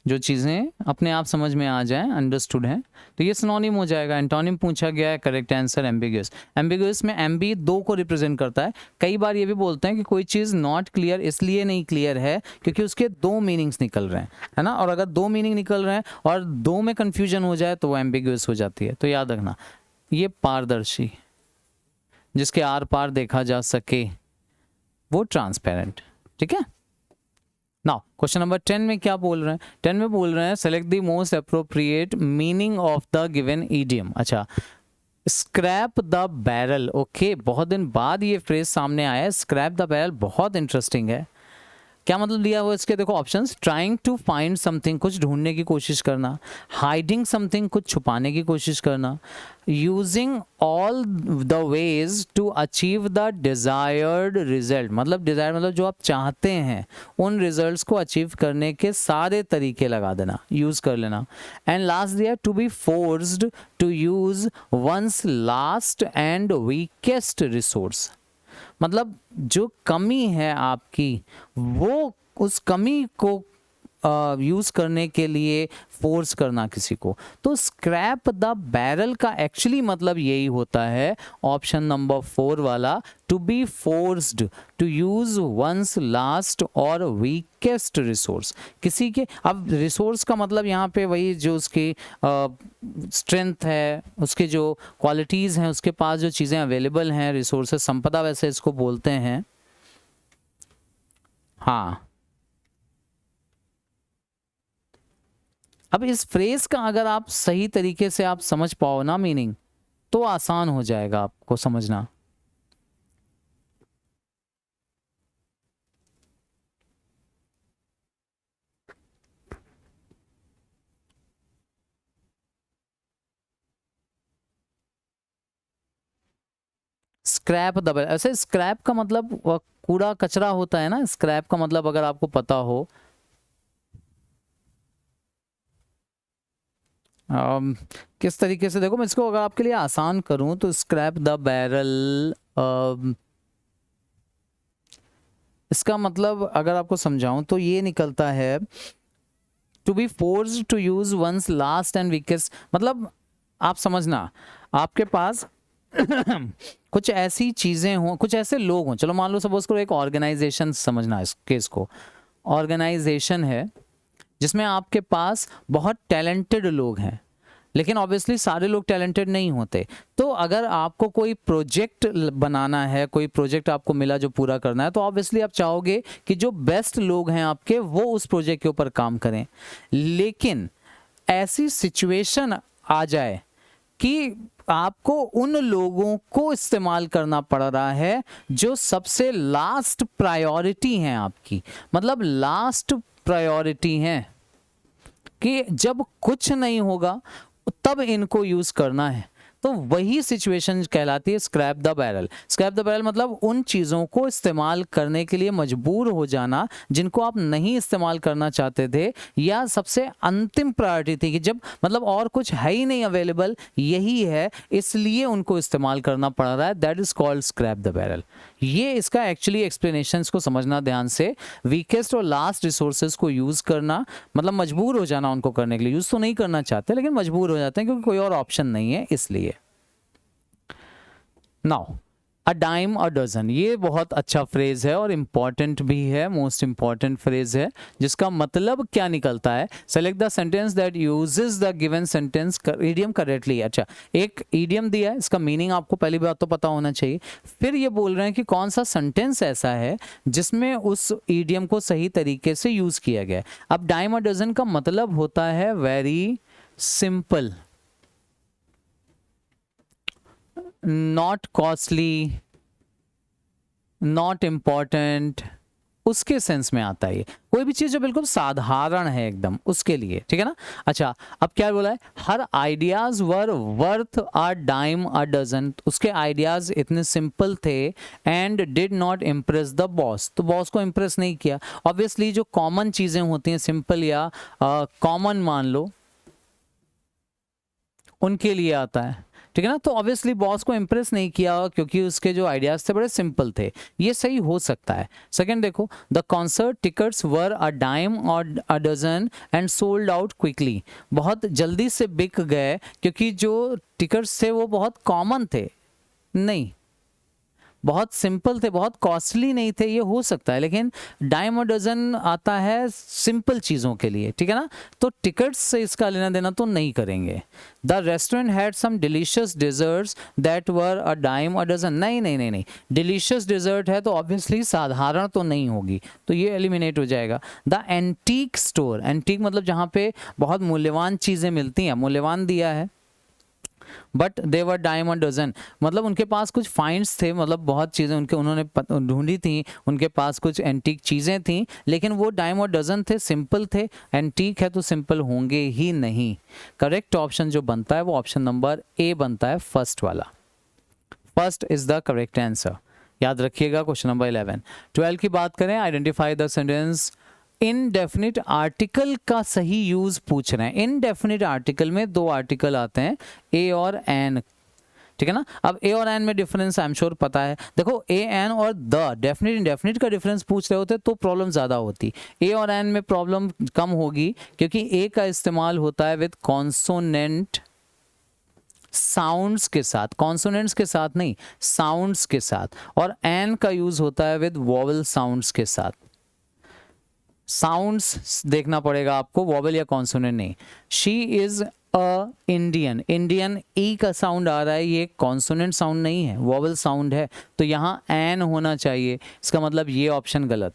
जो चीज़ें अपने आप समझ में आ जाएं, अंडरस्टूड हैं, तो ये सिनोनिम हो जाएगा। एंटोनिम पूछा गया है, करेक्ट आंसर एम्बिगुअस। एम्बिगुअस में एम्बी दो को रिप्रेजेंट करता है। कई बार ये भी बोलते हैं कि कोई चीज़ नॉट क्लियर इसलिए नहीं क्लियर है क्योंकि उसके दो मीनिंग्स निकल रहे हैं, है ना, और अगर दो मीनिंग निकल रहे हैं और दो में कन्फ्यूजन हो जाए तो वो एम्बिगुअस हो जाती है। तो याद रखना, ये पारदर्शी, जिसके आर पार देखा जा सके, वो ट्रांसपेरेंट। ठीक है। नाउ क्वेश्चन नंबर 10 में क्या बोल रहे हैं? 10 में बोल रहे हैं select the most appropriate meaning of the given idiom. अच्छा, स्क्रैप द बैरल। ओके, बहुत दिन बाद ये फ्रेज सामने आया है, स्क्रैप द बैरल, बहुत इंटरेस्टिंग है। क्या मतलब दिया हुआ इसके? देखो options, trying to find something, कुछ ढूंढने की कोशिश करना, हाइडिंग समथिंग, कुछ छुपाने की कोशिश करना, using all the ways to achieve the desired result, मतलब डिजायर मतलब जो आप चाहते हैं उन रिजल्ट्स को अचीव करने के सारे तरीके लगा देना, यूज कर लेना। एंड लास्ट दिया to be forced to use one's last and weakest resource, मतलब जो कमी है आपकी वो उस कमी को यूज करने के लिए फोर्स करना किसी को। तो स्क्रैप द बैरल का एक्चुअली मतलब यही होता है, ऑप्शन नंबर 4 वाला, to be forced to use one's last और वीकेस्ट रिसोर्स। किसी के, अब रिसोर्स का मतलब यहाँ पे वही जो उसकी स्ट्रेंथ है, उसके जो क्वालिटीज़ हैं, उसके पास जो चीज़ें अवेलेबल हैं, रिसोर्सेज, संपदा वैसे इसको बोलते हैं। हाँ, अब इस फ्रेज का अगर आप सही तरीके से आप समझ पाओ ना मीनिंग, तो आसान हो जाएगा आपको समझना। स्क्रैप दबा, ऐसे स्क्रैप का मतलब कूड़ा कचरा होता है ना, स्क्रैप का मतलब अगर आपको पता हो, किस तरीके से, देखो मैं इसको अगर आपके लिए आसान करूं तो स्क्रैप द बैरल, इसका मतलब अगर आपको समझाऊं तो ये निकलता है to be forced to use one's last and weakest, मतलब आप समझना, आपके पास कुछ ऐसी चीजें हों, कुछ ऐसे लोग हों, चलो मान लो सपोज करो एक ऑर्गेनाइजेशन, समझना इस केस को, ऑर्गेनाइजेशन है जिसमें आपके पास बहुत टैलेंटेड लोग हैं, लेकिन ऑब्वियसली सारे लोग टैलेंटेड नहीं होते। तो अगर आपको कोई प्रोजेक्ट बनाना है, कोई प्रोजेक्ट आपको मिला जो पूरा करना है, तो ऑब्वियसली आप चाहोगे कि जो बेस्ट लोग हैं आपके वो उस प्रोजेक्ट के ऊपर काम करें। लेकिन ऐसी सिचुएशन आ जाए कि आपको उन लोगों को इस्तेमाल करना पड़ रहा है जो सबसे लास्ट प्रायोरिटी हैं आपकी, मतलब लास्ट प्रायोरिटी हैं, कि जब कुछ नहीं होगा तब इनको यूज करना है, तो वही सिचुएशन कहलाती है scrape the barrel. Scrap the barrel मतलब उन चीज़ों को इस्तेमाल करने के लिए मजबूर हो जाना जिनको आप नहीं इस्तेमाल करना चाहते थे, या सबसे अंतिम प्रायोरिटी थी कि जब मतलब और कुछ है ही नहीं अवेलेबल, यही है, इसलिए उनको इस्तेमाल करना पड़ रहा है, that is called scrap the barrel. ये इसका एक्चुअली एक्सप्लेनेशंस को समझना ध्यान से, वीकेस्ट और लास्ट रिसोर्सेज को यूज करना मतलब मजबूर हो जाना उनको करने के लिए, यूज तो नहीं करना चाहते लेकिन मजबूर हो जाते हैं क्योंकि कोई और ऑप्शन नहीं है इसलिए। Now a dime a dozen, ये बहुत अच्छा फ्रेज है और इंपॉर्टेंट भी है, मोस्ट इंपॉर्टेंट फ्रेज है, जिसका मतलब क्या निकलता है, select the sentence that uses the given sentence idiom correctly. अच्छा, एक इडियम दिया है, इसका मीनिंग आपको पहली बात तो पता होना चाहिए, फिर ये बोल रहे हैं कि कौन सा सेंटेंस ऐसा है जिसमें उस इडियम को सही तरीके से यूज किया गया है। अब डाइम अ डजन का मतलब होता है very simple, not costly, not important, उसके सेंस में आता है ये, कोई भी चीज जो बिल्कुल साधारण है एकदम उसके लिए, ठीक है ना। अच्छा, अब क्या बोला है, her ideas were worth a dime a dozen, उसके आइडियाज इतने सिंपल थे and did not impress the boss, तो बॉस को इम्प्रेस नहीं किया। ऑब्वियसली जो कॉमन चीजें होती हैं, सिंपल या कॉमन मान लो, उनके लिए आता है, ठीक है ना। तो ऑब्वियसली बॉस को इंप्रेस नहीं किया क्योंकि उसके जो आइडियाज थे बड़े सिंपल थे, ये सही हो सकता है। सेकंड देखो, the concert tickets were a dime और a dozen and sold out quickly, बहुत जल्दी से बिक गए क्योंकि जो टिकट्स थे वो बहुत कॉमन थे, नहीं बहुत सिंपल थे, बहुत कॉस्टली नहीं थे, ये हो सकता है, लेकिन डाइम और डजन आता है सिंपल चीज़ों के लिए, ठीक है ना। तो टिकट्स से इसका लेना देना तो नहीं करेंगे। The restaurant had some delicious desserts that were a dime और डजन, नहीं नहीं नहीं नहीं, डिलीशियस डिजर्ट है तो ऑब्वियसली साधारण तो नहीं होगी, तो ये एलिमिनेट हो जाएगा। द एंटीक स्टोर, एंटीक मतलब जहाँ पे बहुत मूल्यवान चीज़ें मिलती हैं, मूल्यवान दिया है, but they were dime a dozen, मतलब उनके पास कुछ फाइंड्स थे, मतलब बहुत चीज़ें उनके उन्होंने ढूंढी थी, उनके पास कुछ एंटीक चीज़ें थी, लेकिन वो डाइम और डजन थे, सिंपल थे, एंटीक है तो सिंपल होंगे ही नहीं। करेक्ट ऑप्शन जो बनता है वो ऑप्शन नंबर ए बनता है, फर्स्ट वाला, first is the correct answer. याद रखिएगा क्वेश्चन नंबर 11। 12 की बात करें, identify the sentence, indefinite article का सही यूज पूछ रहे हैं। इनडेफिनिट आर्टिकल में दो आर्टिकल आते हैं, ए और एन, ठीक है ना। अब ए और एन में डिफरेंस आई एम श्योर पता है, देखो ए एन और द डेफिनिट इंडेफिनिट का डिफरेंस पूछ रहे होते तो प्रॉब्लम ज्यादा होती, ए और एन में प्रॉब्लम कम होगी क्योंकि ए का इस्तेमाल होता है विद कॉन्सोनेंट साउंड्स के साथ, कॉन्सोनेंट्स के साथ नहीं, साउंड्स के साथ, और एन का यूज होता है विद वॉवल साउंड्स के साथ। साउंड्स देखना पड़ेगा आपको, वॉवल या कॉन्सोनेंट नहीं। She is a Indian, Indian ई का साउंड आ रहा है, ये कॉन्सोनेंट साउंड नहीं है, वॉवल साउंड है, तो यहाँ एन होना चाहिए, इसका मतलब ये ऑप्शन गलत।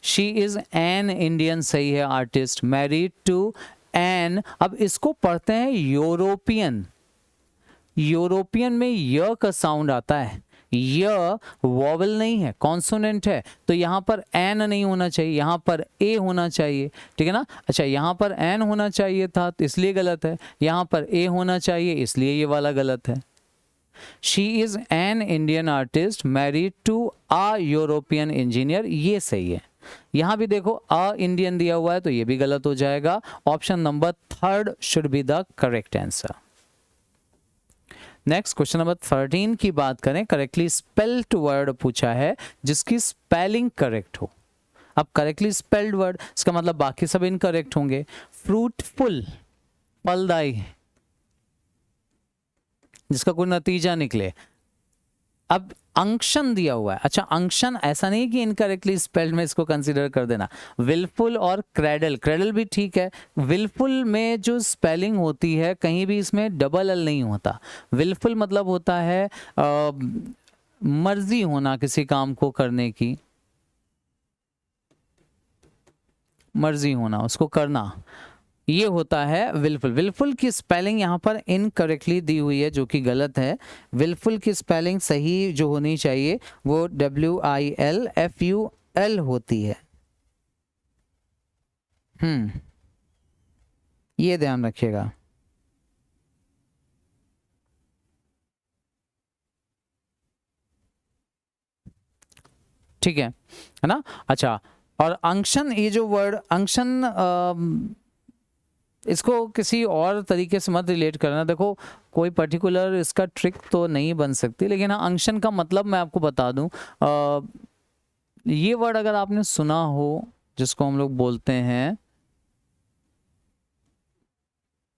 शी इज एन इंडियन सही है आर्टिस्ट, मैरिड टू एन, अब इसको पढ़ते हैं यूरोपियन, यूरोपियन में य का साउंड आता है, य वॉवल नहीं है, कॉन्सोनेंट है, तो यहाँ पर एन नहीं होना चाहिए, यहाँ पर ए होना चाहिए, ठीक है ना। अच्छा, यहाँ पर एन होना चाहिए था तो इसलिए गलत है, यहाँ पर ए होना चाहिए इसलिए ये वाला गलत है। She is an Indian artist married to a European engineer, ये सही है। यहाँ भी देखो अ इंडियन दिया हुआ है तो ये भी गलत हो जाएगा, option number third should be the correct answer. Next question number 13 की बात करें, करेक्टली स्पेल्ड वर्ड पूछा है जिसकी स्पेलिंग करेक्ट हो। अब करेक्टली स्पेल्ड वर्ड, इसका मतलब बाकी सब इनकरेक्ट होंगे। फ्रूटफुल, फलदायी, जिसका कोई नतीजा निकले। अब अंक्शन दिया हुआ है, अच्छा अंक्शन ऐसा नहीं कि इनकरेक्टली स्पेल्ड में इसको कंसीडर कर देना। विलफुल और क्रेडल, क्रेडल भी ठीक है, विलफुल में जो स्पेलिंग होती है कहीं भी इसमें डबल एल नहीं होता। विलफुल मतलब होता है मर्जी होना किसी काम को करने की, मर्जी होना उसको करना, ये होता है विलफुल। विलफुल की स्पेलिंग यहाँ पर इनकरेक्टली दी हुई है जो कि गलत है। विलफुल की स्पेलिंग सही जो होनी चाहिए वो WILFUL होती है। ये ध्यान रखिएगा। ठीक है ना। अच्छा, और अंशन, ये जो वर्ड अंशन, इसको किसी और तरीके से मत रिलेट करना। देखो कोई पर्टिकुलर इसका ट्रिक तो नहीं बन सकती, लेकिन हाँ अंशन का मतलब मैं आपको बता दूं। ये वर्ड अगर आपने सुना हो, जिसको हम लोग बोलते हैं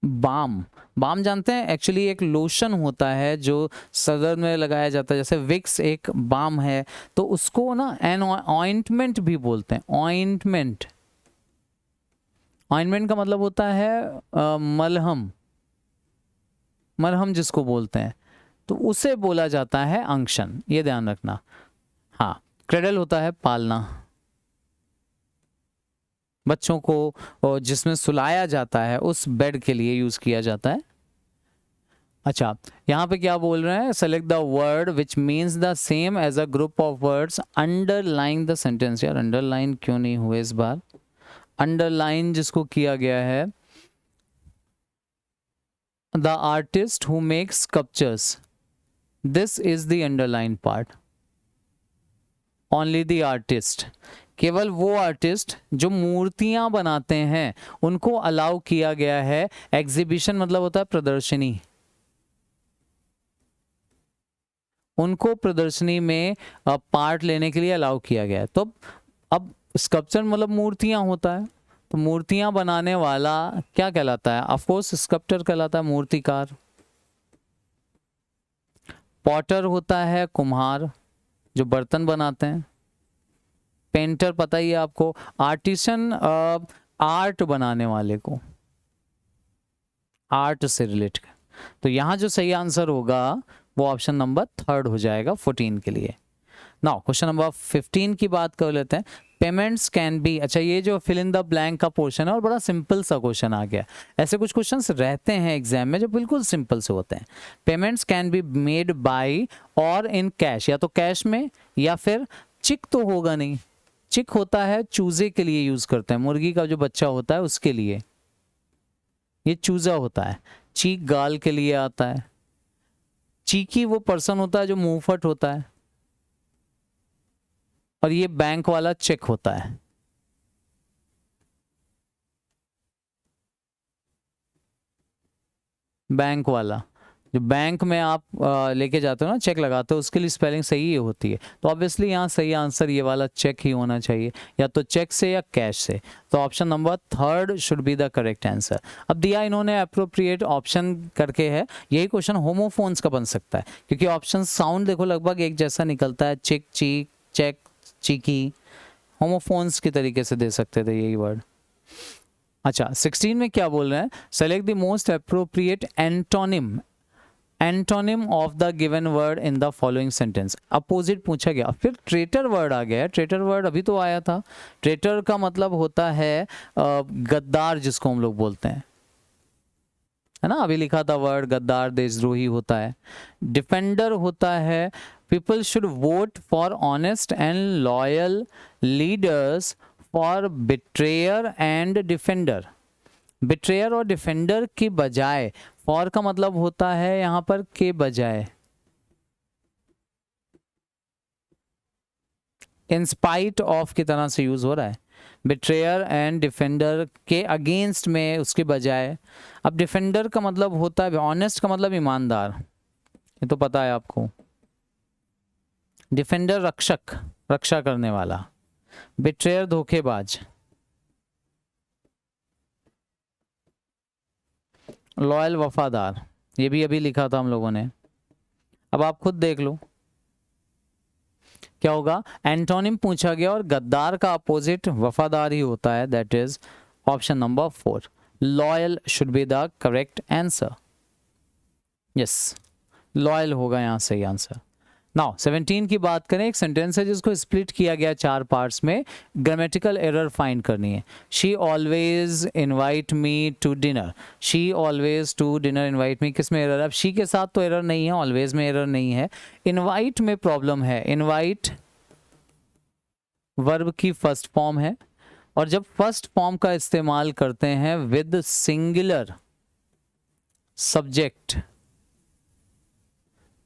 बाम। बाम जानते हैं, एक्चुअली एक लोशन होता है जो सदर में लगाया जाता है, जैसे विक्स एक बाम है, तो उसको ना एन ऑइंटमेंट भी बोलते हैं। ऑइंटमेंट, ऑइंटमेंट का मतलब होता है मलहम, मलहम जिसको बोलते हैं, तो उसे बोला जाता है अंशन, ये ध्यान रखना। हाँ, क्रेडल होता है पालना, बच्चों को जिसमें सुलाया जाता है उस बेड के लिए यूज किया जाता है। अच्छा, यहाँ पे क्या बोल रहे हैं, select the word which means the same as a group of words underline the sentence. यार अंडरलाइन क्यों नहीं हुए इस बार, अंडरलाइन जिसको किया गया है, the artist who makes sculptures, this is the underline part. Only the artist, केवल वो आर्टिस्ट जो मूर्तियां बनाते हैं उनको अलाउ किया गया है। एग्जीबिशन मतलब होता है प्रदर्शनी, उनको प्रदर्शनी में पार्ट लेने के लिए अलाउ किया गया है। तो अब स्कल्पचर मतलब मूर्तियां होता है, तो मूर्तियां बनाने वाला क्या कहलाता है, ऑफ कोर्स स्कल्पटर कहलाता है, मूर्तिकार। पॉटर होता है कुम्हार जो बर्तन बनाते हैं। पेंटर पता ही है आपको, आर्टिसन आर्ट बनाने वाले को, आर्ट से रिलेट। तो यहां जो सही आंसर होगा वो ऑप्शन नंबर 3 हो जाएगा 14 के लिए। नाउ क्वेश्चन नंबर 15 की बात कर लेते हैं। पेमेंट्स कैन बी, अच्छा ये जो फिल इन द ब्लैंक का पोर्शन है और बड़ा सिंपल सा क्वेश्चन आ गया। ऐसे कुछ क्वेश्चंस रहते हैं एग्जाम में जो बिल्कुल सिंपल से होते हैं। Payments can be made by और इन कैश, या तो कैश में या फिर चिक तो होगा नहीं, चिक होता है चूजे के लिए यूज करते हैं, मुर्गी का जो बच्चा होता है उसके लिए ये चूजा होता है। चीक गाल के लिए आता है, चीकी वो पर्सन होता है जो मुंहफट होता है, और ये बैंक वाला चेक होता है। बैंक वाला जो बैंक में आप लेके जाते हो ना, चेक लगाते हो, उसके लिए स्पेलिंग सही ही होती है। तो ऑब्वियसली यहाँ सही आंसर ये वाला चेक ही होना चाहिए, या तो चेक से या कैश से। तो option number 3 should be the correct answer. अब दिया इन्होंने अप्रोप्रिएट ऑप्शन करके है, यही क्वेश्चन होमोफोन्स का बन सकता है, क्योंकि ऑप्शन साउंड देखो लगभग एक जैसा निकलता है, चिक, चीक, चेक, चीकी। होमोफोन्स की तरीके से दे सकते थे यही वर्ड। अच्छा 16 में क्या बोल रहे हैं, select the most appropriate antonym, antonym of the given word in the following sentence. Opposite पूछा गया, फिर ट्रेटर वर्ड आ गया है। ट्रेटर वर्ड अभी तो आया था। ट्रेटर का मतलब होता है गद्दार, जिसको हम लोग बोलते हैं, है ना, अभी लिखा था वर्ड गद्दार, देशद्रोही होता है। डिफेंडर होता है people should vote for honest and loyal leaders for betrayer and defender. Betrayer और डिफेंडर की बजाय, फॉर का मतलब होता है यहां पर के बजाय, इन स्पाइट ऑफ की तरह से यूज हो रहा है। बिट्रेयर एंड डिफेंडर के अगेंस्ट में, उसके बजाय। अब डिफेंडर का मतलब होता है, ऑनेस्ट का मतलब ईमानदार, ये तो पता है आपको। डिफेंडर रक्षक, रक्षा करने वाला। बिट्रेयर धोखेबाज। लॉयल वफादार, ये भी अभी लिखा था हम लोगों ने। अब आप खुद देख लो क्या होगा। एंटोनिम पूछा गया और गद्दार का अपोजिट वफादार ही होता है, that is option number 4। Loyal should be the correct answer. Yes, loyal होगा यहां सही आंसर। नाउ 17 की बात करें, एक सेंटेंस है जिसको स्प्लिट किया गया 4 पार्ट्स में। ग्रामेटिकल एरर फाइंड करनी है। She always invite me to dinner, she always to dinner invite me, किस में एरर है? अब शी के साथ तो एरर नहीं है, ऑलवेज में एरर नहीं है, इनवाइट में प्रॉब्लम है। इनवाइट वर्ब की फर्स्ट फॉर्म है, और जब फर्स्ट फॉर्म का इस्तेमाल करते हैं विद सिंगुलर सब्जेक्ट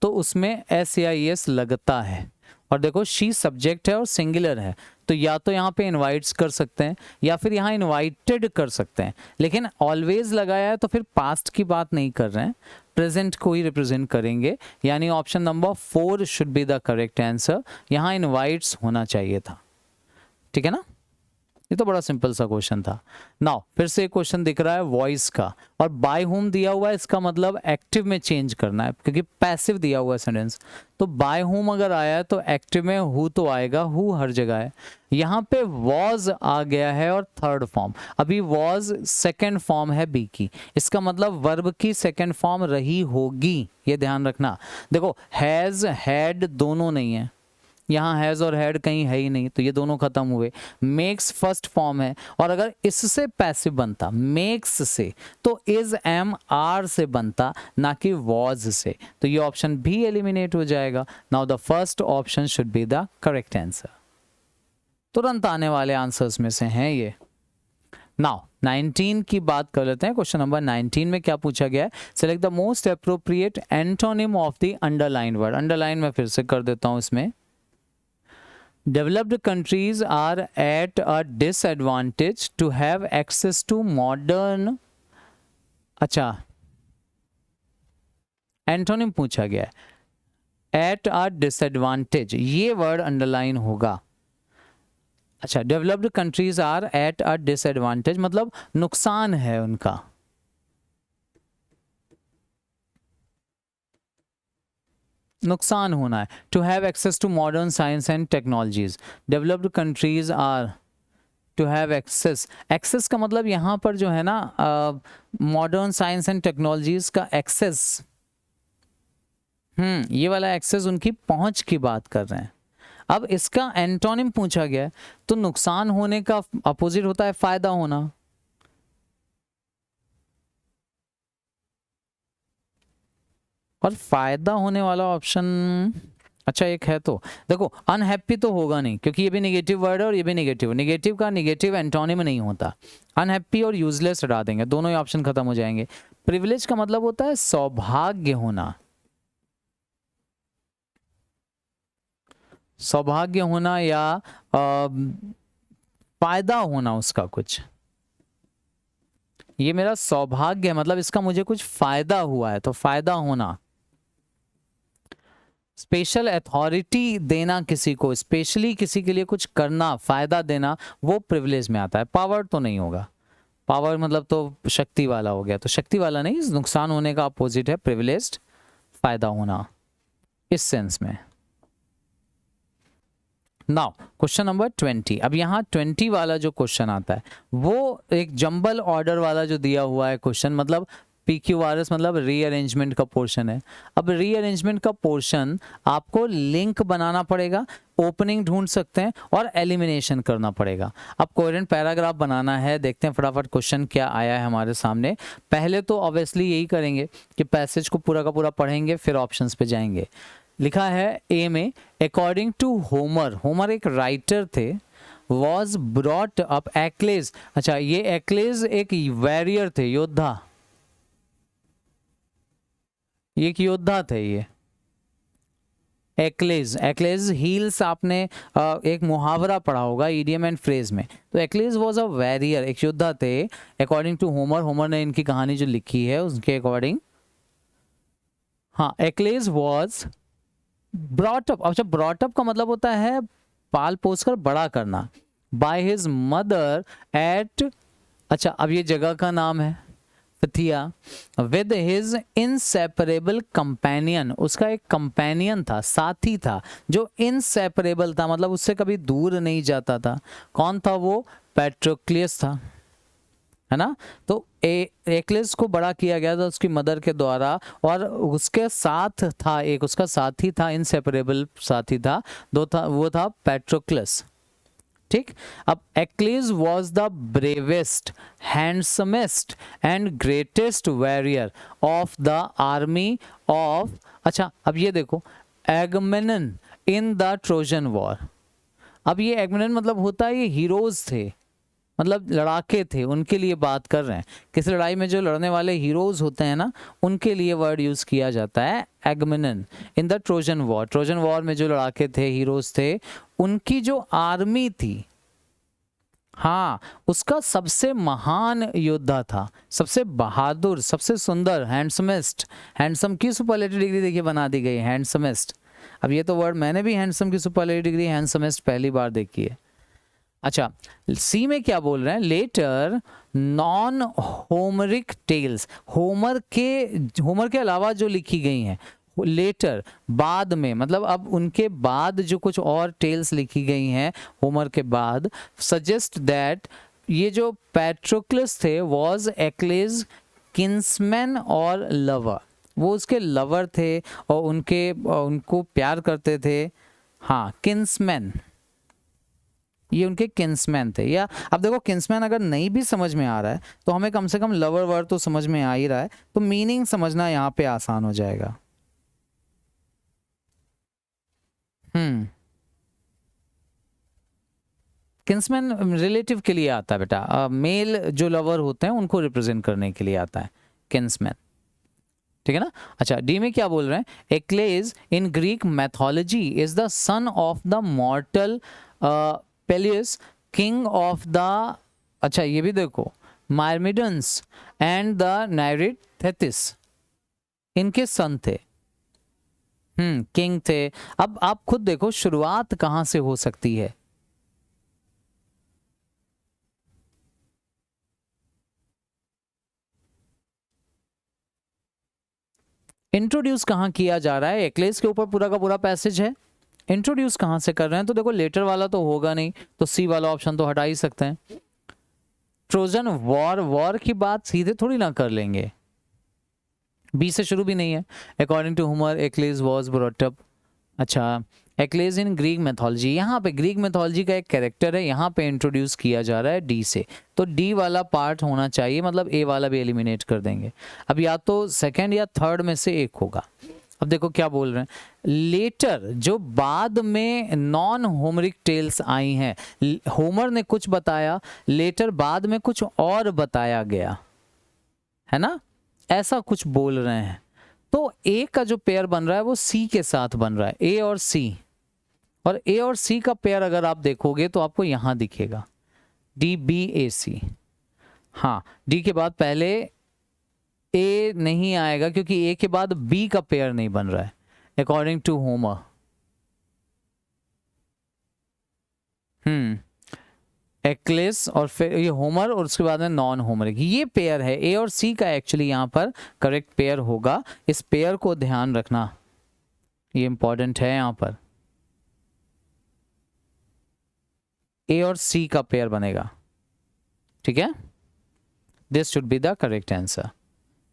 तो उसमें एस या एस लगता है, और देखो शी सब्जेक्ट है और सिंगुलर है, तो या तो यहाँ पे इनवाइट्स कर सकते हैं या फिर यहाँ इनवाइटेड कर सकते हैं, लेकिन ऑलवेज लगाया है तो फिर पास्ट की बात नहीं कर रहे हैं, प्रेजेंट को ही रिप्रेजेंट करेंगे, यानी option number 4 should be the correct answer. यहाँ इनवाइट्स होना चाहिए था, ठीक है ना। ये तो बड़ा सिंपल सा क्वेश्चन था। नाउ फिर से एक क्वेश्चन दिख रहा है वॉइस का, और बाय होम दिया हुआ है, इसका मतलब एक्टिव में चेंज करना है क्योंकि पैसिव दिया हुआ है सेंटेंस। तो बाय होम अगर आया है तो एक्टिव में हु तो आएगा, हु हर जगह है। यहाँ पे वॉज आ गया है और थर्ड फॉर्म, अभी वॉज सेकेंड फॉर्म है बी की, इसका मतलब वर्ब की सेकेंड फॉर्म रही होगी, ये ध्यान रखना। देखो हैज हैड दोनों नहीं है, यहाँ हैज और हैड कहीं है ही नहीं, तो ये दोनों खत्म हुए। मेक्स फर्स्ट फॉर्म है, और अगर इससे पैसिव बनता मेक्स से तो इज एम आर से बनता, ना कि वॉज से, तो ये ऑप्शन भी एलिमिनेट हो जाएगा। Now the first option should be the correct answer. तुरंत आने वाले आंसर्स में से हैं ये। नाउ 19 की बात कर लेते हैं। क्वेश्चन नंबर 19 में क्या पूछा गया है, select the most appropriate antonym of the underline word. Underline में फिर से कर देता हूं इसमें। Developed countries are at a disadvantage to have access to modern, अच्छा एंटोनिम पूछा गया है, at a disadvantage, ये वर्ड अंडरलाइन होगा। अच्छा, developed countries are at a disadvantage मतलब नुकसान है उनका, नुकसान होना है। To have access to modern science and technologies, developed countries are to have access, access का मतलब यहाँ पर जो है ना मॉडर्न साइंस एंड टेक्नोलॉजीज का एक्सेस, ये वाला एक्सेस उनकी पहुंच की बात कर रहे हैं। अब इसका एंटोनिम पूछा गया है, तो नुकसान होने का अपोजिट होता है फायदा होना, और फायदा होने वाला ऑप्शन अच्छा एक है। तो देखो अनहैप्पी तो होगा नहीं क्योंकि ये भी नेगेटिव वर्ड है और ये भी नेगेटिव, नेगेटिव का नेगेटिव एंटोनिम नहीं होता। अनहैप्पी और यूजलेस हटा देंगे, दोनों ही ऑप्शन खत्म हो जाएंगे। प्रिविलेज का मतलब होता है सौभाग्य होना, सौभाग्य होना या फायदा होना उसका कुछ, ये मेरा सौभाग्य है मतलब इसका मुझे कुछ फायदा हुआ है, तो फायदा होना। स्पेशल अथॉरिटी देना किसी को, स्पेशली किसी के लिए कुछ करना, फायदा देना, वो प्रिविलेज में आता है। पावर तो नहीं होगा, पावर मतलब तो शक्ति वाला हो गया, तो शक्ति वाला नहीं, नुकसान होने का अपोजिट है प्रिविलेज्ड, फायदा होना इस सेंस में। Now question number 20। अब यहाँ 20 वाला जो क्वेश्चन आता है वो एक जंबल ऑर्डर वाला जो दिया हुआ है क्वेश्चन, मतलब PQRS मतलब रीअरेंजमेंट का पोर्शन है। अब रीअरेंजमेंट का पोर्शन आपको लिंक बनाना पड़ेगा, ओपनिंग ढूंढ सकते हैं और एलिमिनेशन करना पड़ेगा। अब कोहेरेंट पैराग्राफ बनाना है, देखते हैं फटाफट क्वेश्चन क्या आया है हमारे सामने। पहले तो ऑब्वियसली यही करेंगे कि पैसेज को पूरा का पूरा पढ़ेंगे फिर ऑप्शंस पे जाएंगे। लिखा है ए में, अकॉर्डिंग टू होमर, होमर एक राइटर थे, वॉज ब्रॉट अप एक्लेज, अच्छा ये एक्लेज एक वॉरियर थे, योद्धा, ये एक योद्धा थे ये एक्लेज। एक्लेज हील्स आपने एक मुहावरा पढ़ा होगा इडियम एंड फ्रेज में, तो एक्लेज वॉज अ वॉरियर, एक योद्धा थे अकॉर्डिंग टू होमर, होमर ने इनकी कहानी जो लिखी है उसके अकॉर्डिंग। हाँ, एक्लेज वॉज ब्रॉट अप, अच्छा ब्रॉट अप का मतलब होता है पाल पोस कर बड़ा करना, बाय हिज मदर एट, अच्छा अब ये जगह का नाम है फिथिया, विद हिज इनसेपरेबल कंपेनियन, उसका एक कंपेनियन था, साथी था जो इनसेपरेबल था मतलब उससे कभी दूर नहीं जाता था। कौन था वो? पेट्रोक्लियस था, है ना। तो एक्लेस को बड़ा किया गया था उसकी मदर के द्वारा, और उसके साथ था एक उसका साथी था, इनसेपरेबल साथी था, वो था पेट्रोक्लस, ठीक। अब Achilles was the bravest, handsomest and greatest warrior of the army of, अच्छा अब ये देखो, Agamemnon in the Trojan war. अब ये एगमेमनन मतलब होता है ये हीरोज थे, मतलब लड़ाके थे, उनके लिए बात कर रहे हैं। किस लड़ाई में जो लड़ने वाले हीरोज होते हैं ना, उनके लिए वर्ड यूज किया जाता है Agamemnon. In the Trojan war, Trojan war में जो लड़ाके थे, हीरोज थे, उनकी जो आर्मी थी, हाँ, उसका सबसे महान योद्धा था, सबसे बहादुर, सबसे सुंदर, हैंडसमेस्ट। हैंडसम की सुपरलेटिव डिग्री देखिए बना दी गई, हैंडसमेस्ट। अब ये तो वर्ड मैंने भी हैंडसम की सुपरलेटिव डिग्री हैंडसमेस्ट पहली बार देखी है। अच्छा, सी में क्या बोल रहे हैं, later non Homeric tales, Homer के अलावा जो लिखी गई हैं, लेटर बाद में, मतलब अब उनके बाद जो कुछ और टेल्स लिखी गई हैं होमर के बाद, सजेस्ट दैट ये जो पैट्रोक्लस थे वॉज एक्लेज किन्समैन और लवर, वो उसके लवर थे और उनको प्यार करते थे। हाँ, किन्समैन, ये उनके किन्समैन थे। या अब देखो, किन्समैन अगर नहीं भी समझ में आ रहा है तो हमें कम से कम लवर वर्ड तो समझ में आ ही रहा है, तो मीनिंग समझना यहाँ पे आसान हो जाएगा। किन्समैन रिलेटिव के लिए आता है बेटा, मेल जो लवर होते हैं उनको रिप्रेजेंट करने के लिए आता है किन्समैन, ठीक है ना। अच्छा, डी में क्या बोल रहे हैं, Achilles in Greek mythology is the son of the mortal Peleus king of the, अच्छा ये भी देखो, मायरमिडन्स एंड द नाइरेट थेथिस, इनके सन थे, किंग थे। अब आप खुद देखो शुरुआत कहां से हो सकती है, इंट्रोड्यूस कहाँ किया जा रहा है, एक्लेस के ऊपर पूरा का पूरा पैसेज है, इंट्रोड्यूस कहाँ से कर रहे हैं, तो देखो लेटर वाला तो होगा नहीं, तो सी वाला ऑप्शन तो हटा ही सकते हैं। ट्रोजन वॉर, वॉर की बात सीधे थोड़ी ना कर लेंगे, बी से शुरू भी नहीं है। According to Homer Achilles was brought up, अच्छा एक्लेस इन ग्रीक मैथोलॉजी, यहाँ पे ग्रीक मैथोलॉजी का एक कैरेक्टर है, यहाँ पे इंट्रोड्यूस किया जा रहा है डी से, तो डी वाला पार्ट होना चाहिए, मतलब ए वाला भी एलिमिनेट कर देंगे। अब या तो सेकंड या थर्ड में से एक होगा। अब देखो क्या बोल रहे हैं, लेटर जो बाद में नॉन होमरिक टेल्स आई हैं, होमर ने कुछ बताया, लेटर बाद में कुछ और बताया गया है ना, ऐसा कुछ बोल रहे हैं। तो ए का जो पेयर बन रहा है वो सी के साथ बन रहा है, ए और सी, और ए और सी का पेयर अगर आप देखोगे तो आपको यहां दिखेगा डी बी ए सी। हाँ, डी के बाद पहले ए नहीं आएगा क्योंकि ए के बाद बी का पेयर नहीं बन रहा है अकॉर्डिंग टू होमर। एक्लेस और फिर ये होमर और उसके बाद में नॉन होमरिक, ये पेयर है ए और सी का, एक्चुअली यहाँ पर करेक्ट पेयर होगा। इस पेयर को ध्यान रखना, ये इंपॉर्टेंट है, यहाँ पर ए और सी का पेयर बनेगा, ठीक है, this should be the correct answer.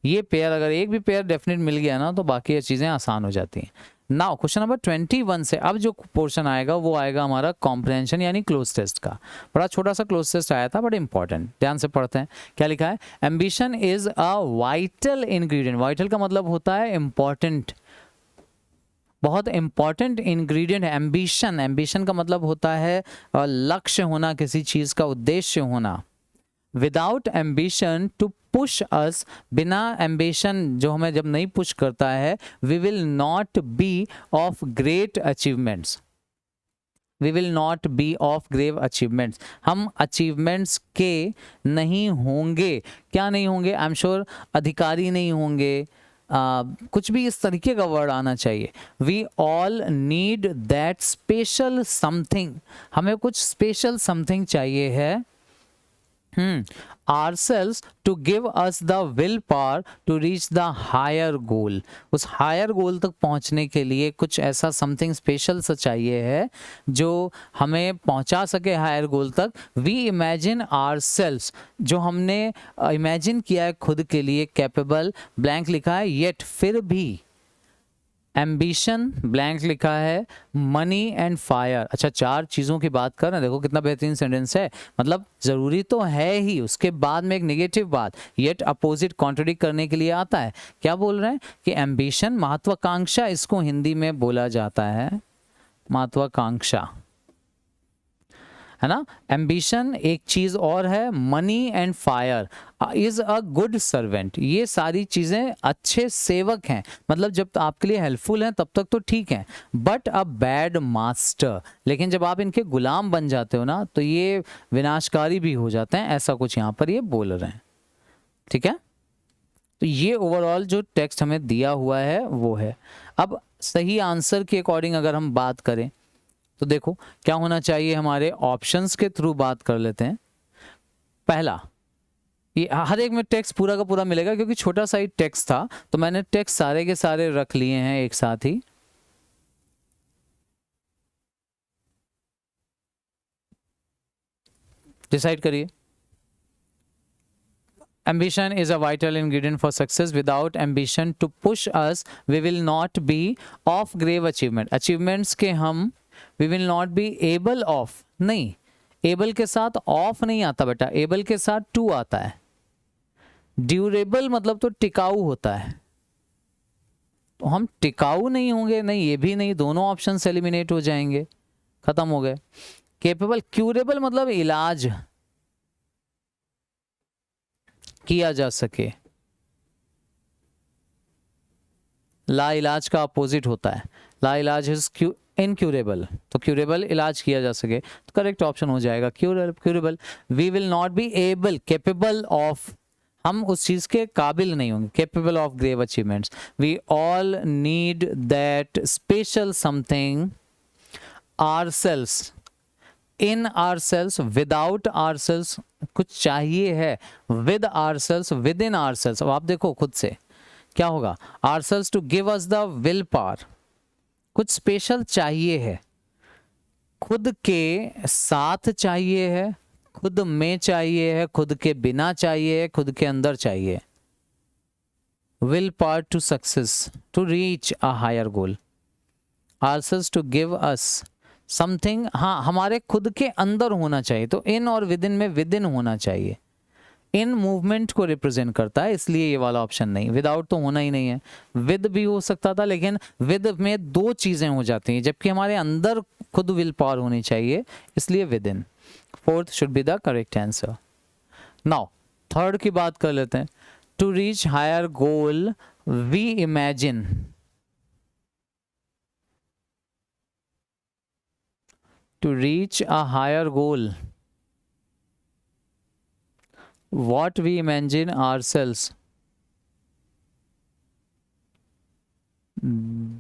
ये पेयर अगर एक भी पेयर डेफिनेट मिल गया ना तो बाकी ये चीजें आसान हो जाती हैं। नाउ क्वेश्चन नंबर 21 से अब जो पोर्शन आएगा वो आएगा हमारा कॉम्प्रहेंशन यानी क्लोज टेस्ट का। बड़ा छोटा सा क्लोज टेस्ट आया था बट इंपॉर्टेंट, ध्यान से पढ़ते हैं। क्या लिखा है, ambition is a vital ingredient, vital का मतलब होता है इंपॉर्टेंट, बहुत इंपॉर्टेंट इंग्रेडिएंट है एम्बिशन। एम्बिशन का मतलब होता है लक्ष्य होना, किसी चीज का उद्देश्य होना। Without ambition to push us, बिना एम्बिशन जो हमें जब नहीं पुश करता है, we will not be of great achievements, we will not be of grave achievements, हम अचीवमेंट्स के नहीं होंगे। क्या नहीं होंगे, आई एम श्योर अधिकारी नहीं होंगे, कुछ भी इस तरीके का वर्ड आना चाहिए। We all need that special something, हमें कुछ स्पेशल समथिंग चाहिए है ourselves to give us the willpower to reach the higher goal, उस हायर गोल तक पहुंचने के लिए कुछ ऐसा समथिंग स्पेशल सा चाहिए है जो हमें पहुंचा सके हायर गोल तक। वी इमेजिन ourselves, जो हमने इमेजिन किया है खुद के लिए, कैपेबल ब्लैंक लिखा है, येट फिर भी एम्बिशन ब्लैंक लिखा है, मनी एंड फायर। अच्छा, चार चीज़ों की बात कर रहे हैं, देखो कितना बेहतरीन सेंटेंस है, मतलब ज़रूरी तो है ही, उसके बाद में एक नेगेटिव बात, येट अपोजिट कॉन्ट्रडिक्ट करने के लिए आता है। क्या बोल रहे हैं कि एम्बिशन महत्वाकांक्षा, इसको हिंदी में बोला जाता है महत्वाकांक्षा। है ना। एम्बिशन एक चीज और है, money and fire is a good servant, ये सारी चीजें अच्छे सेवक हैं, मतलब जब आपके लिए हेल्पफुल हैं तब तक तो ठीक है, बट अ बैड मास्टर, लेकिन जब आप इनके गुलाम बन जाते हो ना तो ये विनाशकारी भी हो जाते हैं, ऐसा कुछ यहाँ पर ये बोल रहे हैं। ठीक है, तो ये ओवरऑल जो टेक्स्ट हमें दिया हुआ है वो है। अब सही आंसर के अकॉर्डिंग अगर हम बात करें तो देखो क्या होना चाहिए, हमारे ऑप्शंस के थ्रू बात कर लेते हैं। पहला, ये हर एक में टेक्स्ट पूरा का पूरा मिलेगा क्योंकि छोटा सा ही टेक्स्ट था, तो मैंने टेक्स्ट सारे के सारे रख लिए हैं एक साथ ही। डिसाइड करिए। Ambition is a vital ingredient for success. Without ambition to push us, we will not be of grave achievement. Achievements के हम we will not be able of, नहीं, able के साथ of नहीं आता बेटा, able के साथ to आता है। ड्यूरेबल मतलब तो टिकाऊ होता है, तो हम टिकाऊ नहीं होंगे, नहीं ये भी नहीं, दोनों ऑप्शन एलिमिनेट हो जाएंगे, खत्म हो गए। केपेबल, क्यूरेबल मतलब इलाज किया जा सके, ला इलाज का अपोजिट होता है, ला इलाज इज इनक्यूरेबल, तो क्यूरेबल इलाज किया जा सके, तो करेक्ट ऑप्शन हो जाएगा curable. We will not be able, capable of, हम उस चीज के काबिल नहीं होंगे, capable of grave achievements. We all need that special something ourselves, in ourselves, without ourselves, कुछ चाहिए है, with ourselves, within ourselves। अब आप देखो खुद से क्या होगा, ourselves to give us the will power, कुछ स्पेशल चाहिए है, खुद के साथ चाहिए है, खुद में चाहिए है, खुद के बिना चाहिए है, खुद के अंदर चाहिए। will power to success, to reach a higher goal, ourselves to give us something, हाँ हमारे खुद के अंदर होना चाहिए, तो इन और विद इन में विद इन होना चाहिए, इन मूवमेंट को रिप्रेजेंट करता है, इसलिए ये वाला ऑप्शन नहीं। विदाउट तो होना ही नहीं है, विद भी हो सकता था लेकिन विद में दो चीजें हो जाती हैं, जबकि हमारे अंदर खुद विल पावर होनी चाहिए, इसलिए within. Fourth should be the correct answer. Now third की बात कर लेते हैं। To reach higher goal we imagine, to reach a higher goal, what we imagine ourselves,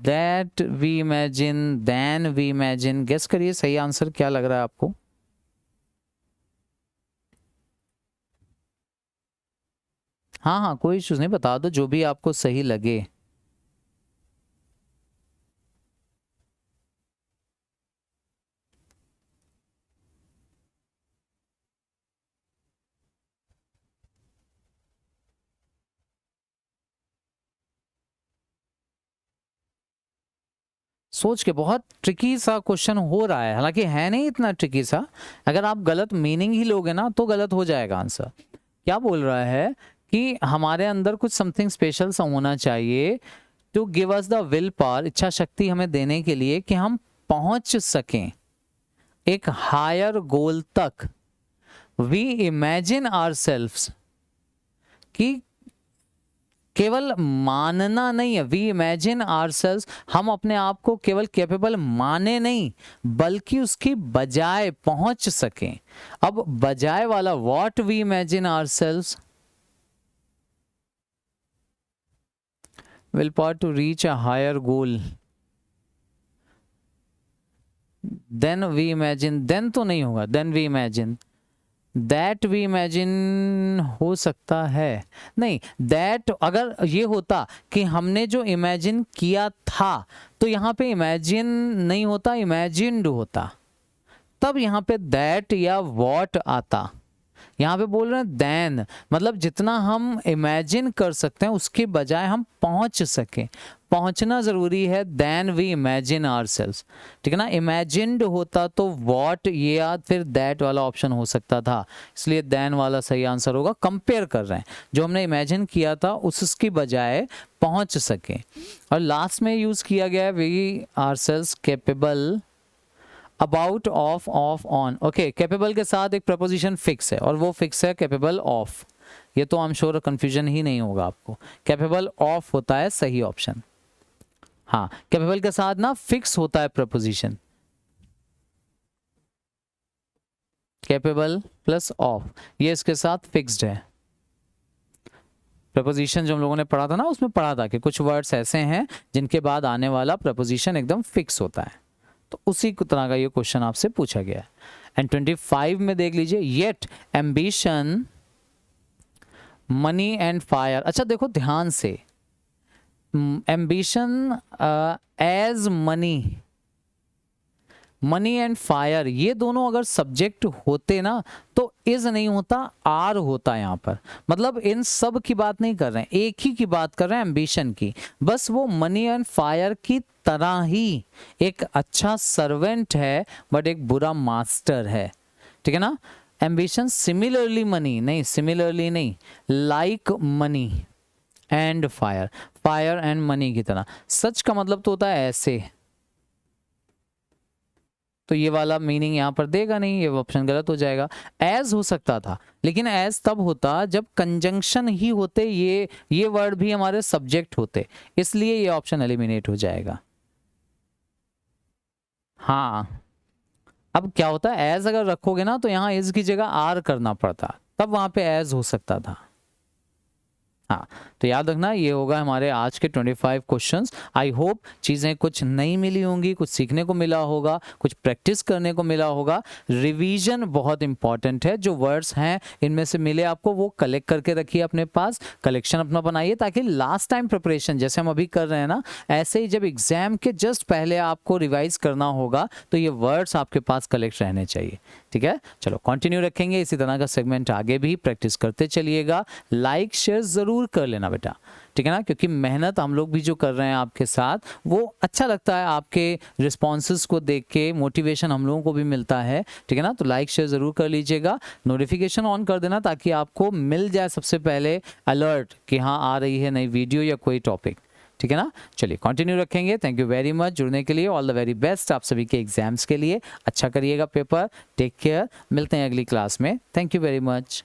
that we imagine, then we imagine। Guess करिए सही answer क्या लग रहा है आपको। हाँ हाँ कोई इश्यूज नहीं, बता दो जो भी आपको सही लगे। सोच के, बहुत ट्रिकी सा क्वेश्चन हो रहा है, हालांकि है नहीं इतना ट्रिकी सा, अगर आप गलत मीनिंग ही लोगे ना तो गलत हो जाएगा आंसर। क्या बोल रहा है कि हमारे अंदर कुछ समथिंग स्पेशल सा होना चाहिए, to give us the will power, इच्छा शक्ति हमें देने के लिए कि हम पहुंच सकें एक हायर गोल तक। वी इमेजिन आवरसेल्व्स, कि केवल मानना नहीं है, वी इमेजिन आवरसेल्व्स, हम अपने आप को केवल कैपेबल माने नहीं बल्कि उसकी बजाय पहुंच सकें। अब बजाय वाला what we imagine ourselves, will power to reach a higher goal, then we imagine, then तो नहीं होगा, then we imagine, that we imagine हो सकता है, नहीं दैट अगर ये होता कि हमने जो इमेजिन किया था तो यहाँ पे इमेजिन नहीं होता, इमेजिन्ड होता, तब यहाँ पे दैट या वॉट आता। यहाँ पे बोल रहे हैं देन, मतलब जितना हम इमेजिन कर सकते हैं उसके बजाय हम पहुंच सके, पहुंचना जरूरी है, देन वी इमेजिन आवरसेल्व्स, ठीक है ना। इमेजिन्ड होता तो व्हाट ये या फिर दैट वाला ऑप्शन हो सकता था, इसलिए देन वाला सही आंसर होगा। कंपेयर कर रहे हैं जो हमने इमेजिन किया था उसकी बजाय पहुंच सके। और लास्ट में यूज किया गया है we ourselves capable about, of, on. Okay, capable के साथ एक प्रपोजिशन फिक्स है और वो फिक्स है कैपेबल ऑफ। ये तो आई एम श्योर कंफ्यूजन ही नहीं होगा आपको। कैपेबल ऑफ होता है सही ऑप्शन। हाँ, कैपेबल के साथ ना फिक्स होता है प्रपोजिशन, कैपेबल प्लस ऑफ, ये इसके साथ फिक्स्ड है। प्रपोजिशन जो हम लोगों ने पढ़ा था ना, उसमें पढ़ा था कि कुछ वर्ड्स ऐसे हैं जिनके बाद आने वाला प्रपोजिशन एकदम फिक्स होता है, तो उसी तरह का ये क्वेश्चन आपसे पूछा गया है। एंड 25 में देख लीजिए, yet ambition money and fire. अच्छा देखो ध्यान से, ambition as money, money and fire, ये दोनों अगर सब्जेक्ट होते ना तो इज नहीं होता, आर होता यहाँ पर। मतलब इन सब की बात नहीं कर रहे हैं, एक ही की बात कर रहे हैं, एम्बिशन की। बस वो मनी एंड फायर की तरह ही एक अच्छा सर्वेंट है बट एक बुरा मास्टर है, ठीक है ना। एम्बिशन सिमिलरली मनी नहीं, सिमिलरली नहीं, like money and fire, fire and money की तरह। सच का मतलब तो होता है ऐसे, तो ये वाला मीनिंग यहाँ पर देगा नहीं, ये ऑप्शन गलत हो जाएगा। एज हो सकता था, लेकिन एज तब होता जब कंजंक्शन ही होते, ये वर्ड भी हमारे सब्जेक्ट होते, इसलिए ये ऑप्शन एलिमिनेट हो जाएगा। हाँ, अब क्या होता है, एज अगर रखोगे ना तो यहाँ इज की जगह आर करना पड़ता, तब वहां पे एज हो सकता था। हाँ, तो याद रखना ये होगा हमारे आज के 25 क्वेश्चंस। आई होप चीज़ें कुछ नई मिली होंगी, कुछ सीखने को मिला होगा, कुछ प्रैक्टिस करने को मिला होगा। रिवीजन बहुत इंपॉर्टेंट है, जो वर्ड्स हैं इनमें से मिले आपको वो कलेक्ट करके रखिए अपने पास, कलेक्शन अपना बनाइए, ताकि लास्ट टाइम प्रिपरेशन जैसे हम अभी कर रहे हैं ना, ऐसे ही जब एग्जाम के जस्ट पहले आपको रिवाइज करना होगा तो ये वर्ड्स आपके पास कलेक्ट रहने चाहिए, ठीक है। चलो कंटिन्यू रखेंगे इसी तरह का सेगमेंट, आगे भी प्रैक्टिस करते चलिएगा। लाइक शेयर जरूर कर लेना बेटा, ठीक है ना, क्योंकि मेहनत हम लोग भी जो कर रहे हैं आपके साथ वो अच्छा लगता है, आपके रिस्पॉन्सेज को देख के मोटिवेशन हम लोगों को भी मिलता है, ठीक है ना। तो लाइक शेयर जरूर कर लीजिएगा, नोटिफिकेशन ऑन कर देना ताकि आपको मिल जाए सबसे पहले अलर्ट कि हाँ आ रही है नई वीडियो या कोई टॉपिक, ठीक है ना। चलिए कंटिन्यू रखेंगे। थैंक यू वेरी मच जुड़ने के लिए, ऑल द वेरी बेस्ट आप सभी के एग्जाम्स के लिए। अच्छा करिएगा पेपर, टेक केयर, मिलते हैं अगली क्लास में। Thank you very much.